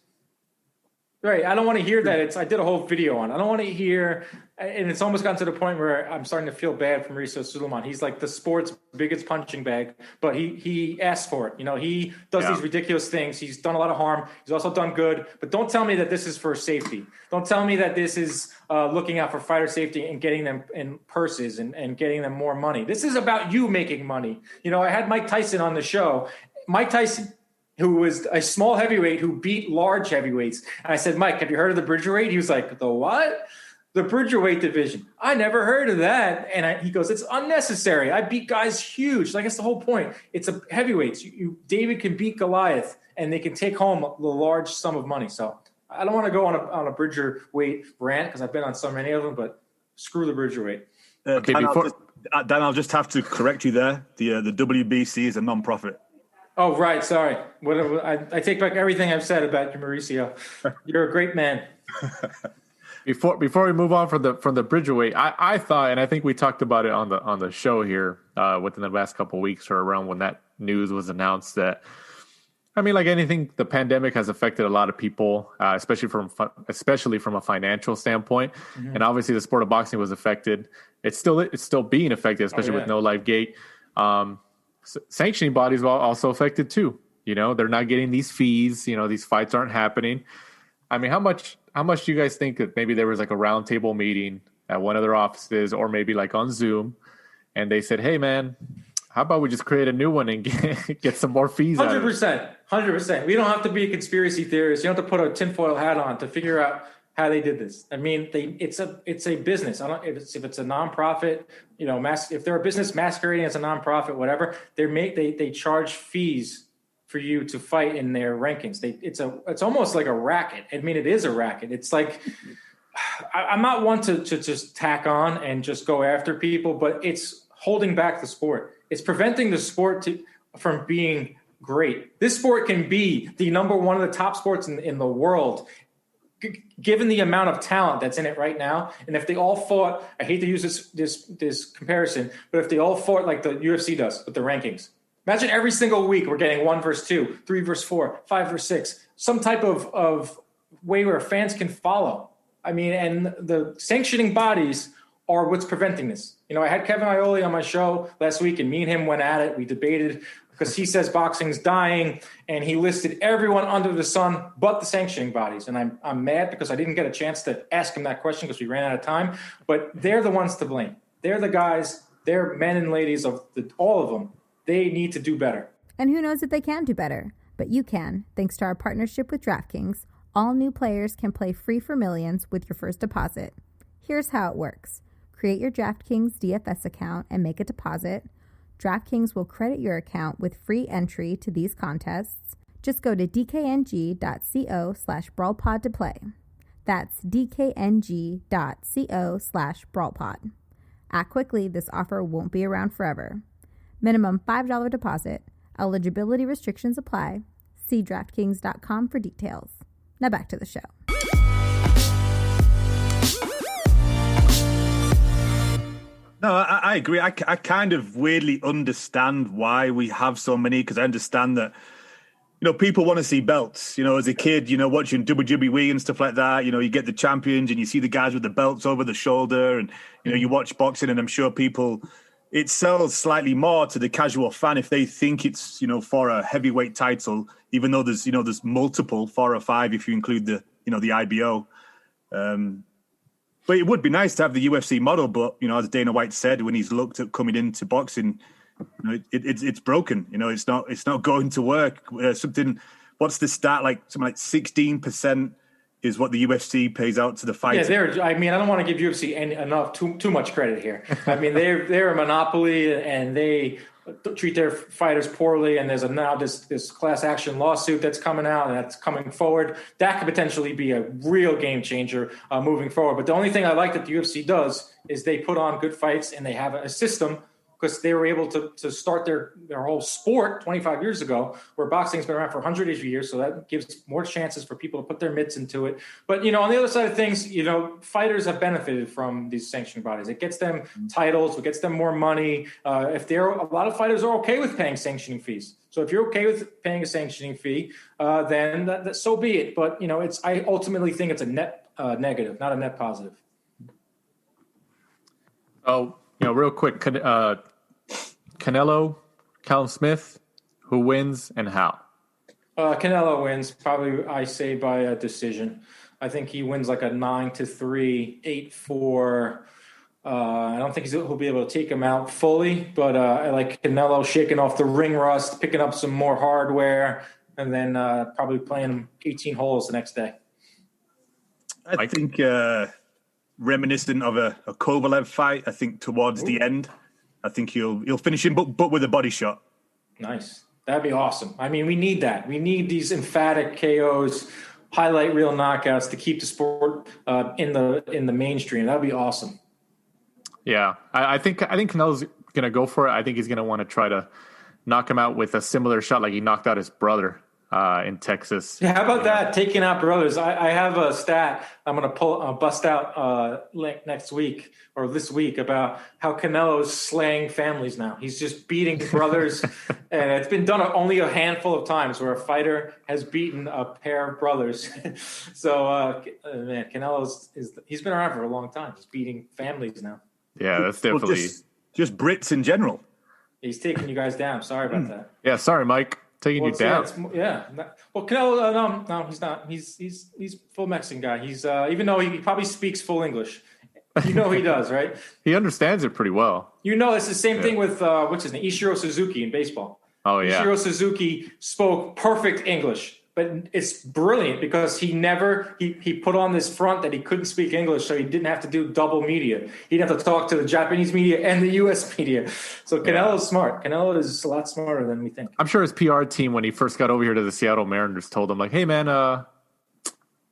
E: Right. I don't want to hear that. I did a whole video on it. I don't want to hear, and it's almost gotten to the point where I'm starting to feel bad for Mauricio Sulaiman. He's like the sport's biggest punching bag, but he asked for it. He does these ridiculous things. He's done a lot of harm. He's also done good. But don't tell me that this is for safety. Don't tell me that this is looking out for fighter safety and getting them in purses and getting them more money. This is about you making money. I had Mike Tyson on the show. Mike Tyson, who was a small heavyweight who beat large heavyweights. And I said, Mike, have you heard of the Bridgerweight? He was like, the what? The Bridgerweight division. I never heard of that. And he goes, it's unnecessary. I beat guys huge. Like, that's the whole point. It's a heavyweights. David can beat Goliath, and they can take home the large sum of money. So I don't want to go on a Bridgerweight rant because I've been on so many of them, but screw the Bridgerweight.
F: Dan, I'll just have to correct you there. The WBC is a non-profit.
E: Oh, right. Sorry. I take back everything I've said about you, Mauricio. You're a great man.
D: Before we move on from the Bridgerweight, I thought, and I think we talked about it on the show here within the last couple of weeks or around when that news was announced, that like anything, the pandemic has affected a lot of people, especially from a financial standpoint. Mm-hmm. And obviously, the sport of boxing was affected. It's still being affected, especially with no live gate. Sanctioning bodies were also affected too. They're not getting these fees. These fights aren't happening. How much do you guys think that maybe there was like a roundtable meeting at one of their offices, or maybe like on Zoom, and they said, "Hey, man, how about we just create a new one and get some more fees?"
E: 100%. We don't have to be a conspiracy theorist. You don't have to put a tinfoil hat on to figure out how they did this. It's a business. If it's a nonprofit, if they're a business masquerading as a nonprofit, whatever, they charge fees for you to fight in their rankings. It's almost like a racket. It is a racket. It's like, I'm not one to just tack on and just go after people, but it's holding back the sport. It's preventing the sport from being great. This sport can be the number one of the top sports in the world, given the amount of talent that's in it right now. And if they all fought, I hate to use this comparison, but if they all fought like the UFC does with the rankings, imagine every single week we're getting 1 versus 2, 3 versus 4, 5 versus 6, some type of way where fans can follow. And the sanctioning bodies are what's preventing this. I had Kevin Iole on my show last week, and me and him went at it. We debated because he says boxing's dying, and he listed everyone under the sun but the sanctioning bodies. And I'm mad because I didn't get a chance to ask him that question because we ran out of time. But they're the ones to blame. They're the guys. They're men and ladies all of them. They need to do better.
G: And who knows if they can do better? But you can, thanks to our partnership with DraftKings. All new players can play free for millions with your first deposit. Here's how it works. Create your DraftKings DFS account and make a deposit. DraftKings will credit your account with free entry to these contests. Just go to dkng.co/brawlpod to play. That's dkng.co/brawlpod. Act quickly, this offer won't be around forever. Minimum $5 deposit. Eligibility restrictions apply. See DraftKings.com for details. Now back to the show.
F: No, I agree. I kind of weirdly understand why we have so many, because I understand that, people want to see belts. As a kid, watching WWE and stuff like that, you get the champions and you see the guys with the belts over the shoulder, and, you watch boxing, and I'm sure it sells slightly more to the casual fan if they think it's, for a heavyweight title, even though there's multiple, 4 or 5 if you include the IBO. But it would be nice to have the UFC model. But, as Dana White said, when he's looked at coming into boxing, it's broken. It's not going to work. What's the stat? Something like 16% is what the UFC pays out to the fighters.
E: Yeah, I don't want to give UFC too much credit here. They're a monopoly, and they treat their fighters poorly. And there's now this class action lawsuit that's coming out, and that's coming forward. That could potentially be a real game changer moving forward. But the only thing I like that the UFC does is they put on good fights, and they have a system, because they were able to start their whole sport 25 years ago, where boxing's been around for 100 years. So that gives more chances for people to put their mitts into it. But, on the other side of things, fighters have benefited from these sanctioning bodies. It gets them titles, it gets them more money. A lot of fighters are okay with paying sanctioning fees. So if you're okay with paying a sanctioning fee, then that so be it. But, I ultimately think it's a net negative, not a net positive.
D: Oh, real quick, Canelo, Callum Smith, who wins and how?
E: Canelo wins, probably, I say, by a decision. I think he wins like a 9-3, 8-4. I don't think he'll be able to take him out fully, but I like Canelo shaking off the ring rust, picking up some more hardware, and then probably playing 18 holes the next day.
F: I think reminiscent of a Kovalev fight. I think towards the end, I think he'll finish him, but with a body shot.
E: Nice. That'd be awesome. I mean, we need that. We need these emphatic KOs, highlight reel knockouts to keep the sport in the mainstream. That'd be awesome.
D: Yeah, I think Canelo's gonna go for it. I think he's gonna want to try to knock him out with a similar shot like he knocked out his brother in Texas.
E: Yeah, how about that? Taking out brothers. I have a stat I'm going to bust out next week or this week about how Canelo is slaying families now. He's just beating brothers, and it's been done only a handful of times where a fighter has beaten a pair of brothers. So, man, he's been around for a long time. He's beating families now.
D: Yeah, that's definitely
F: just Brits in general.
E: He's taking you guys down. Sorry about that.
D: Yeah, sorry, Mike. Taking you down.
E: Well, Canelo, no, he's not. He's full Mexican guy. He's even though he probably speaks full English, he does, right?
D: He understands it pretty well.
E: It's the same thing with what's his name, Ichiro Suzuki in baseball.
D: Oh yeah,
E: Ichiro Suzuki spoke perfect English, but it's brilliant because he put on this front that he couldn't speak English, so he didn't have to do double media. He didn't have to talk to the Japanese media and the U.S. media. So Canelo's smart. Canelo is a lot smarter than we think.
D: I'm sure his PR team, when he first got over here to the Seattle Mariners, told him like, "Hey man,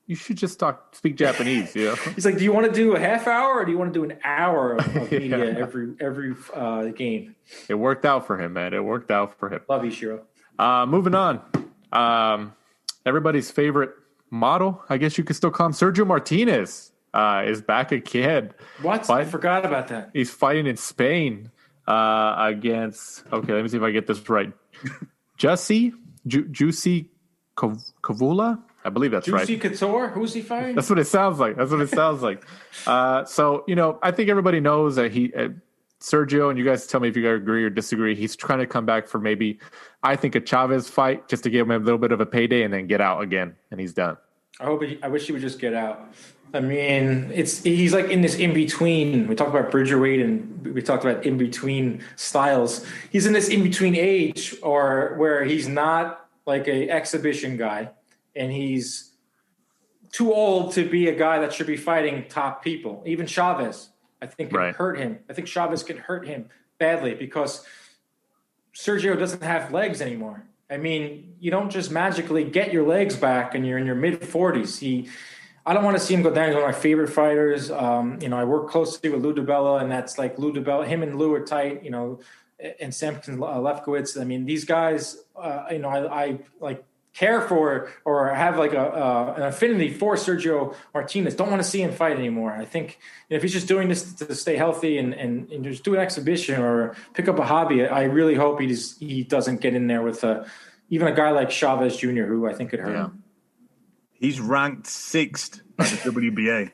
D: you should just speak Japanese."
E: He's like, "Do you want to do a half hour or do you want to do an hour of media every game?"
D: It worked out for him, man. It worked out for him.
E: Love Ichiro.
D: Moving on. Everybody's favorite model, I guess you could still call him, Sergio Martinez, is back again.
E: What? I forgot about that.
D: He's fighting in Spain against, okay, let me see if I get this right. Juicy Cavula? I believe that's right.
E: Juicy Couture? Who's he fighting?
D: That's what it sounds like. So, I think everybody knows that Sergio, and you guys tell me if you guys agree or disagree, he's trying to come back for maybe, I think, a Chavez fight just to give him a little bit of a payday and then get out again, and he's done.
E: I wish he would just get out. I mean, he's like in this in-between. We talked about Bridgerweight and we talked about in-between styles. He's in this in-between age where he's not like a exhibition guy, and he's too old to be a guy that should be fighting top people. Even Chavez, I think, can hurt him. I think Chavez can hurt him badly because Sergio doesn't have legs anymore. I mean, you don't just magically get your legs back and you're in your mid-40s. I don't want to see him go down. He's one of my favorite fighters. I work closely with Lou DiBella, and that's like Lou DiBella. Him and Lou are tight, and Samson Lefkowitz. I mean, these guys, I like care for or have like an affinity for Sergio Martinez. Don't want to see him fight anymore. I think if he's just doing this to stay healthy and just do an exhibition or pick up a hobby, I really hope he doesn't get in there with even a guy like Chavez Jr., who I think could hurt him.
F: He's ranked 6th by the WBA.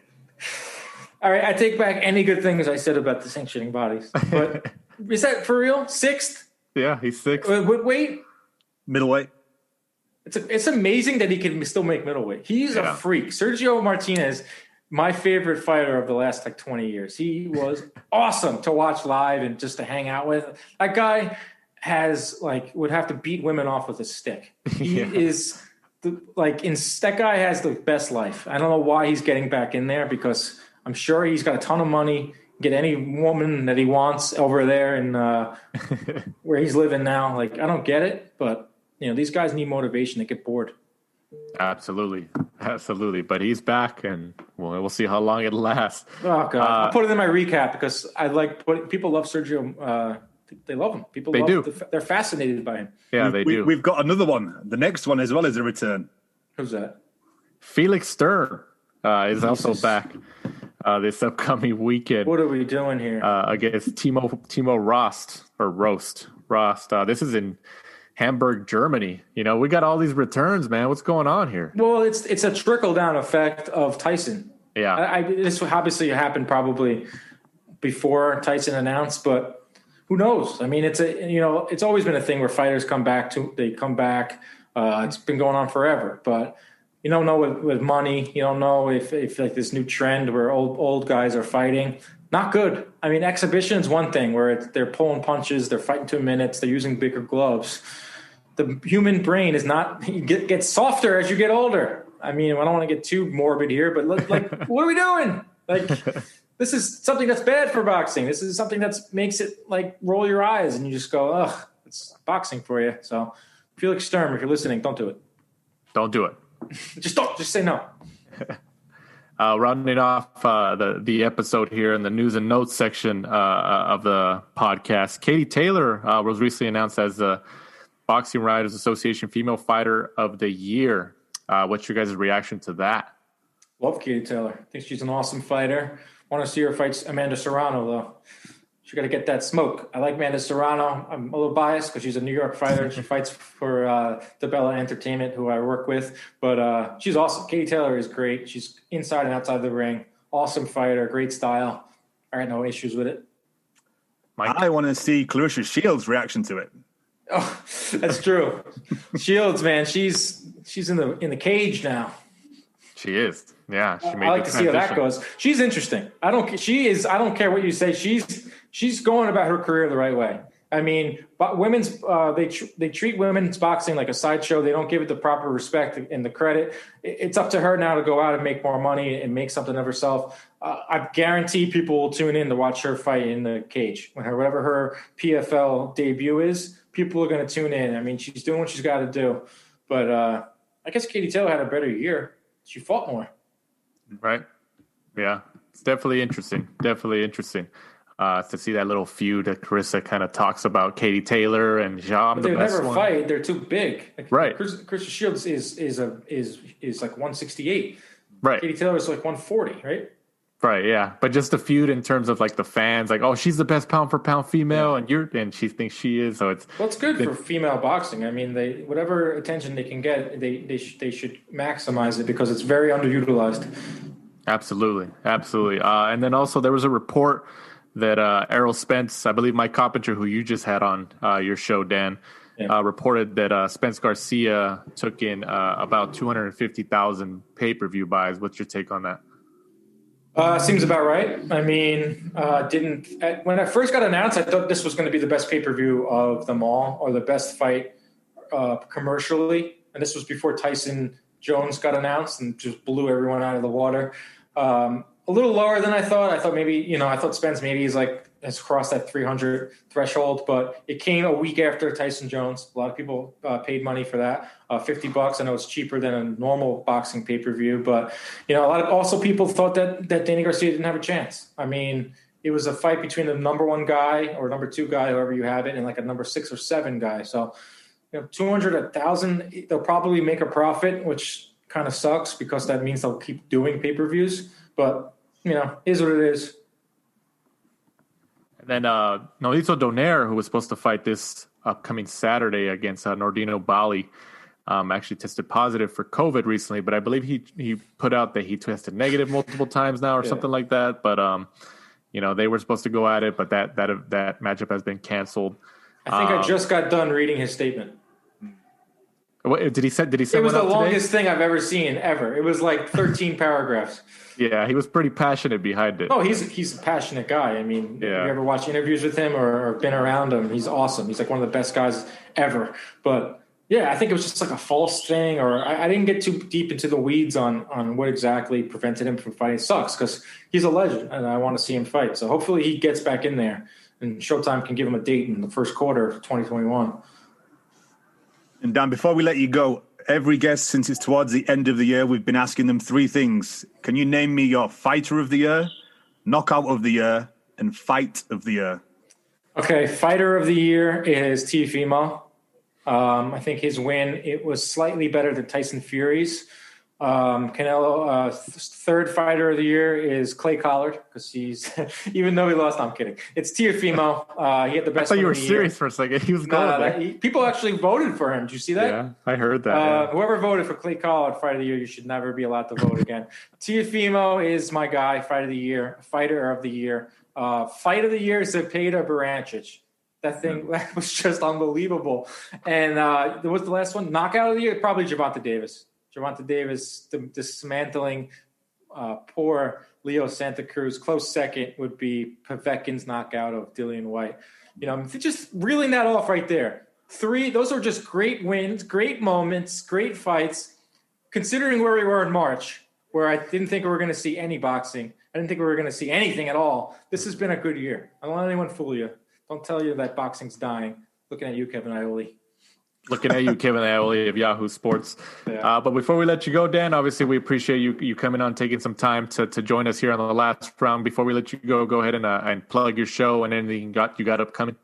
E: All right, I take back any good things I said about the sanctioning bodies. But is that for real? 6th?
D: Yeah, he's 6th.
E: What weight?
F: Middleweight.
E: It's amazing that he can still make middleweight. He's a freak. Sergio Martinez, my favorite fighter of the last 20 years. He was awesome to watch live and just to hang out with. That guy would have to beat women off with a stick. He is that guy has the best life. I don't know why he's getting back in there because I'm sure he's got a ton of money, get any woman that he wants over there and where he's living now. I don't get it, but these guys need motivation. They get bored.
D: Absolutely. But he's back, and we'll see how long it lasts.
E: Oh God! I'll put it in my recap because people love Sergio They love him. They're fascinated by him.
D: Yeah, they do.
F: We've got another one. The next one as well is a return.
E: Who's that?
D: Felix Sturm is also back this upcoming weekend.
E: What are we doing here?
D: Against Timo Rost. This is in Hamburg, Germany. We got all these returns, man. What's going on here?
E: Well, it's a trickle-down effect of Tyson.
D: Yeah.
E: This obviously happened probably before Tyson announced, but who knows? I mean, it's always been a thing where fighters come back. It's been going on forever, but you don't know with money. You don't know if like this new trend where old guys are fighting. Not good. I mean, exhibition is one thing where they're pulling punches, they're fighting 2 minutes, they're using bigger gloves. The human brain is not gets softer as you get older. I mean, I don't want to get too morbid here, but like, what are we doing? Like, this is something that's bad for boxing. This is something that makes it like roll your eyes and you just go, ugh, it's boxing for you. So Felix Sturm, if you're listening, don't do it.
D: Don't do it.
E: Just say no.
D: Rounding off the episode here in the news and notes section of the podcast, Katie Taylor was recently announced as the Boxing Writers Association Female Fighter of the Year. What's your guys' reaction to that?
E: Love Katie Taylor. I think she's an awesome fighter. Want to see her fight Amanda Serrano, though. She got to get that smoke. I like Amanda Serrano. I'm a little biased because she's a New York fighter. She fights for DeBella Entertainment, who I work with. But she's awesome. Katie Taylor is great. She's inside and outside the ring. Awesome fighter. Great style. I got no issues with it.
D: Mike?
F: I want to see Clarissa Shields' reaction to it.
E: Oh, that's true. Shields, man, she's in the cage now.
D: She is. Yeah, she made
E: I like to see how that goes. She's interesting. I don't care what you say. She's going about her career the right way. I mean, but women's they treat women's boxing like a sideshow. They don't give it the proper respect and the credit. It's up to her now to go out and make more money and make something of herself. I guarantee people will tune in to watch her fight in the cage. Whatever her PFL debut is, people are going to tune in. I mean, she's doing what she's got to do. But I guess Katie Taylor had a better year. She fought more.
D: Right. Yeah. It's definitely interesting. To see that little feud that Carissa kind of talks about Katie Taylor and Jean.
E: But they never fight. They're too big. Like,
D: right.
E: Carissa Shields is like 168.
D: Right.
E: Katie Taylor is like 140. Right.
D: Right. Yeah. But just the feud in terms of like the fans, like, oh, she's the best pound for pound female, and she thinks she is. So it's
E: good for female boxing. I mean, whatever attention they can get, they should maximize it because it's very underutilized.
D: Absolutely. And then also there was a report that Errol Spence, I believe Mike Coppinger, who you just had on your show, Dan, reported that Spence Garcia took in about 250,000 pay-per-view buys. What's your take on that?
E: Seems about right. I mean, when I first got announced, I thought this was going to be the best pay-per-view of them all, or the best fight commercially. And this was before Tyson Jones got announced and just blew everyone out of the water. A little lower than I thought. I thought maybe, I thought Spence maybe has crossed that 300 threshold, but it came a week after Tyson Jones. A lot of people paid money for that. $50. I know it's cheaper than a normal boxing pay-per-view, but a lot of also people thought that Danny Garcia didn't have a chance. I mean, it was a fight between the number 1 guy or number 2 guy, however you have it, and like a number 6 or 7 guy. So, 200, 1,000, they'll probably make a profit, which kind of sucks because that means they'll keep doing pay-per-views, but is what it is.
D: And then Nolito Donaire, who was supposed to fight this upcoming Saturday against Nordino Bali, actually tested positive for COVID recently, but I believe he put out that he tested negative multiple times now or something like that. But they were supposed to go at it, but that matchup has been canceled.
E: I think I just got done reading his statement.
D: What did he say? It
E: was the longest thing I've ever seen ever. It was like 13 paragraphs.
D: Yeah, he was pretty passionate behind it.
E: Oh, he's a passionate guy. I mean, you ever watch interviews with him or been around him? He's awesome. He's like one of the best guys ever. But yeah, I think it was just like a false thing, or I didn't get too deep into the weeds on what exactly prevented him from fighting. It sucks because he's a legend and I want to see him fight. So hopefully he gets back in there and Showtime can give him a date in the first quarter of 2021.
F: And Dan, before we let you go, every guest, since it's towards the end of the year, we've been asking them 3 things. Can you name me your fighter of the year, knockout of the year, and fight of the year?
E: Okay, fighter of the year is Teofimo. I think his win, it was slightly better than Tyson Fury's. Canelo, third fighter of the year is Clay Collard, because he's, even though he lost, I'm kidding. It's Teofimo. He had the best.
D: I thought you were serious for a second. He was going.
E: People actually voted for him. Did you see that?
D: Yeah, I heard that.
E: Whoever voted for Clay Collard, fight of the year, you should never be allowed to vote again. Teofimo is my guy, fight of the year, fighter of the year. Fight of the year is Zepeda Barancic. That thing that was just unbelievable. And there was the last one. Knockout of the year, probably Gervonta Davis. Gervonta Davis dismantling poor Leo Santa Cruz. Close second would be Povetkin's knockout of Dillian White. Just reeling that off right there. Those are just great wins, great moments, great fights. Considering where we were in March, where I didn't think we were going to see any boxing. I didn't think we were going to see anything at all. This has been a good year. I don't let anyone fool you. Don't tell you that boxing's dying. Looking at you, Kevin Iole.
D: Looking at you, Kevin Iole of Yahoo Sports. Yeah. But before we let you go, Dan, obviously we appreciate you coming on, taking some time to join us here on the last round. Before we let you go ahead and plug your show and anything you got upcoming.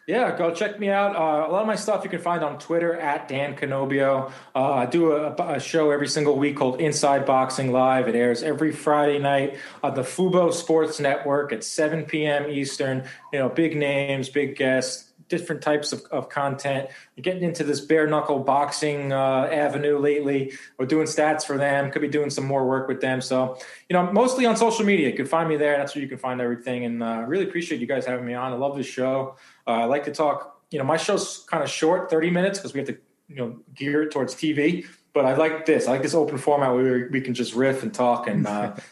E: Yeah, go check me out. A lot of my stuff you can find on Twitter at Dan Canobbio. I do a show every single week called Inside Boxing Live. It airs every Friday night on the Fubo Sports Network at 7 p.m. Eastern. Big names, big guests, different types of content. We're getting into this bare knuckle boxing avenue lately. We're doing stats for them. Could be doing some more work with them. So, mostly on social media. You can find me there. That's where you can find everything. And I really appreciate you guys having me on. I love this show. I like to talk. My show's kind of short, 30 minutes, because we have to, gear it towards TV. But I like this. I like this open format where we can just riff and talk. And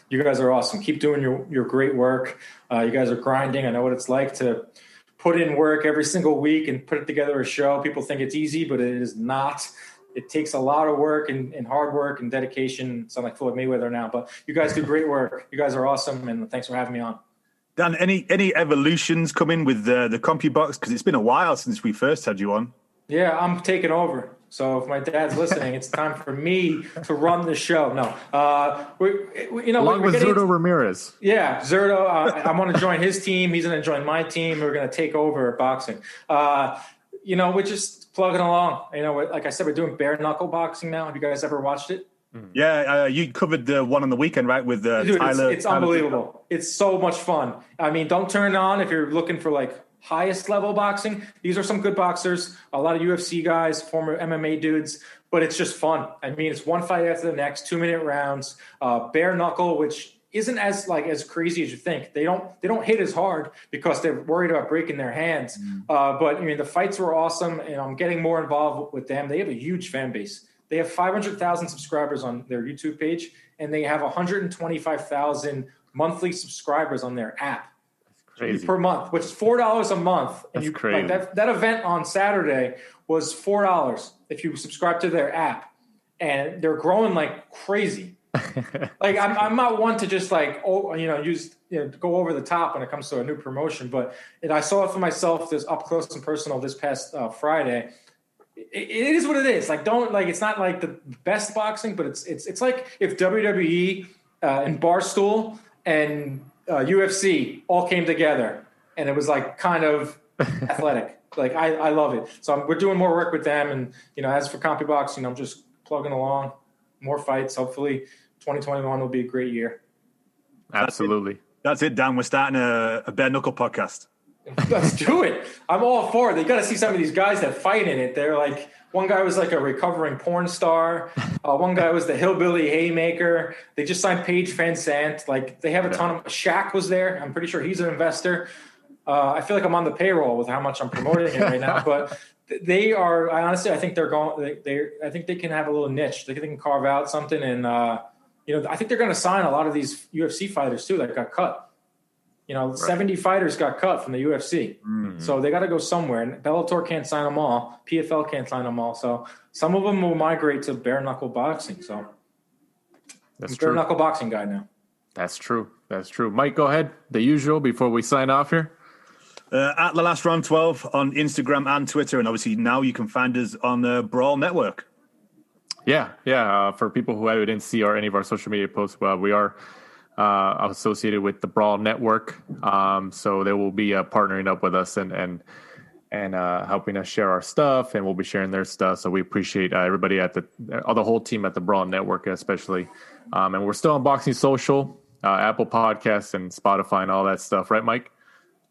E: you guys are awesome. Keep doing your great work. You guys are grinding. I know what it's like to put in work every single week and put it together a show. People think it's easy, but it is not. It takes a lot of work and hard work and dedication. Sound like Floyd Mayweather now, but you guys do great work. You guys are awesome, and thanks for having me on.
F: Dan, any evolutions coming with the CompuBox? Because it's been a while since we first had you on. Yeah,
E: I'm taking over. So if my dad's listening, it's time for me to run the show. No,
D: along with Zurdo Ramirez.
E: Yeah, Zurdo. I want to join his team. He's going to join my team. We're going to take over boxing. We're just plugging along. Like I said, we're doing bare knuckle boxing now. Have you guys ever watched it?
F: Yeah, you covered the one on the weekend, right? With
E: Dude,
F: Tyler.
E: It's unbelievable. It's so much fun. Don't turn it on if you're looking for highest level boxing. These are some good boxers, a lot of UFC guys, former MMA dudes, but it's just fun. It's one fight after the next, 2-minute rounds, bare knuckle, which isn't as crazy as you think. They don't hit as hard because they're worried about breaking their hands. But the fights were awesome, and I'm getting more involved with them. They have a huge fan base. They have 500,000 subscribers on their YouTube page, and they have 125,000 monthly subscribers on their app.
D: Crazy.
E: Per month, which is $4 a month. And
D: That's crazy.
E: That event on Saturday was $4 if you subscribe to their app, and they're growing like crazy. I'm not one to just go over the top when it comes to a new promotion, but I saw it for myself this up close and personal this past Friday. It is what it is. It's not like the best boxing, but it's like if WWE and Barstool and UFC all came together, and it was kind of athletic. I love it. So we're doing more work with them, and as for CompuBox, I'm just plugging along, more fights. Hopefully, 2021 will be a great year.
D: Absolutely.
F: That's it, Dan. We're starting a bare knuckle podcast.
E: Let's do it. I'm all for it. You got to see some of these guys that fight in it. They're one guy was a recovering porn star. One guy was the hillbilly haymaker. They just signed Paige Van Sant. They have a ton of. Shaq was there. I'm pretty sure he's an investor. I feel like I'm on the payroll with how much I'm promoting it right now. But they are. I think they're going. I think they can have a little niche. They can carve out something, and I think they're going to sign a lot of these UFC fighters too that got cut. 70 fighters got cut from the UFC. Mm-hmm. So they got to go somewhere. And Bellator can't sign them all. PFL can't sign them all. So some of them will migrate to bare knuckle boxing. So
D: that's
E: I'm
D: true.
E: Bare knuckle boxing guy now.
D: That's true. Mike, go ahead. The usual before we sign off here.
F: At the last round 12 on Instagram and Twitter. And obviously now you can find us on the Brawl Network.
D: Yeah. For people who didn't see any of our social media posts, we are associated with the Brawl Network. So they will be partnering up with us and helping us share our stuff, and we'll be sharing their stuff. So we appreciate everybody at the whole team at the Brawl Network, especially. And we're still on Boxing Social, Apple Podcasts, and Spotify, and all that stuff, right, Mike?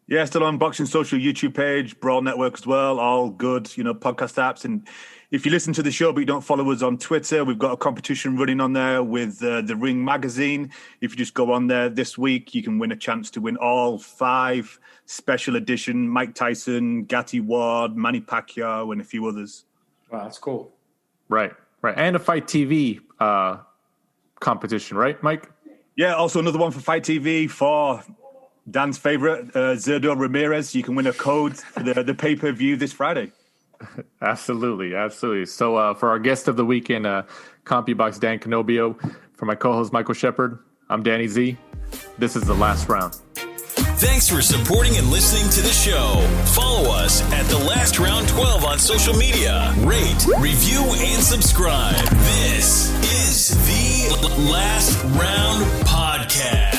F: Yeah, still on Boxing Social YouTube page, Brawl Network as well. All good, podcast apps. And if you listen to the show but you don't follow us on Twitter, we've got a competition running on there with the Ring magazine. If you just go on there this week, you can win a chance to win all 5 special edition Mike Tyson, Gatti Ward, Manny Pacquiao, and a few others.
E: Wow, that's cool.
D: Right. And a Fight TV competition, right, Mike?
F: Yeah, also another one for Fight TV for Dan's favorite, Zurdo Ramirez. You can win a code for the pay-per-view this Friday.
D: Absolutely. So for our guest of the weekend, CompuBox Dan Canobbio, for my co-host Michael Shepard, I'm Danny Z. This is The Last Round.
A: Thanks for supporting and listening to the show. Follow us at The Last Round 12 on social media. Rate, review, and subscribe. This is The Last Round Podcast.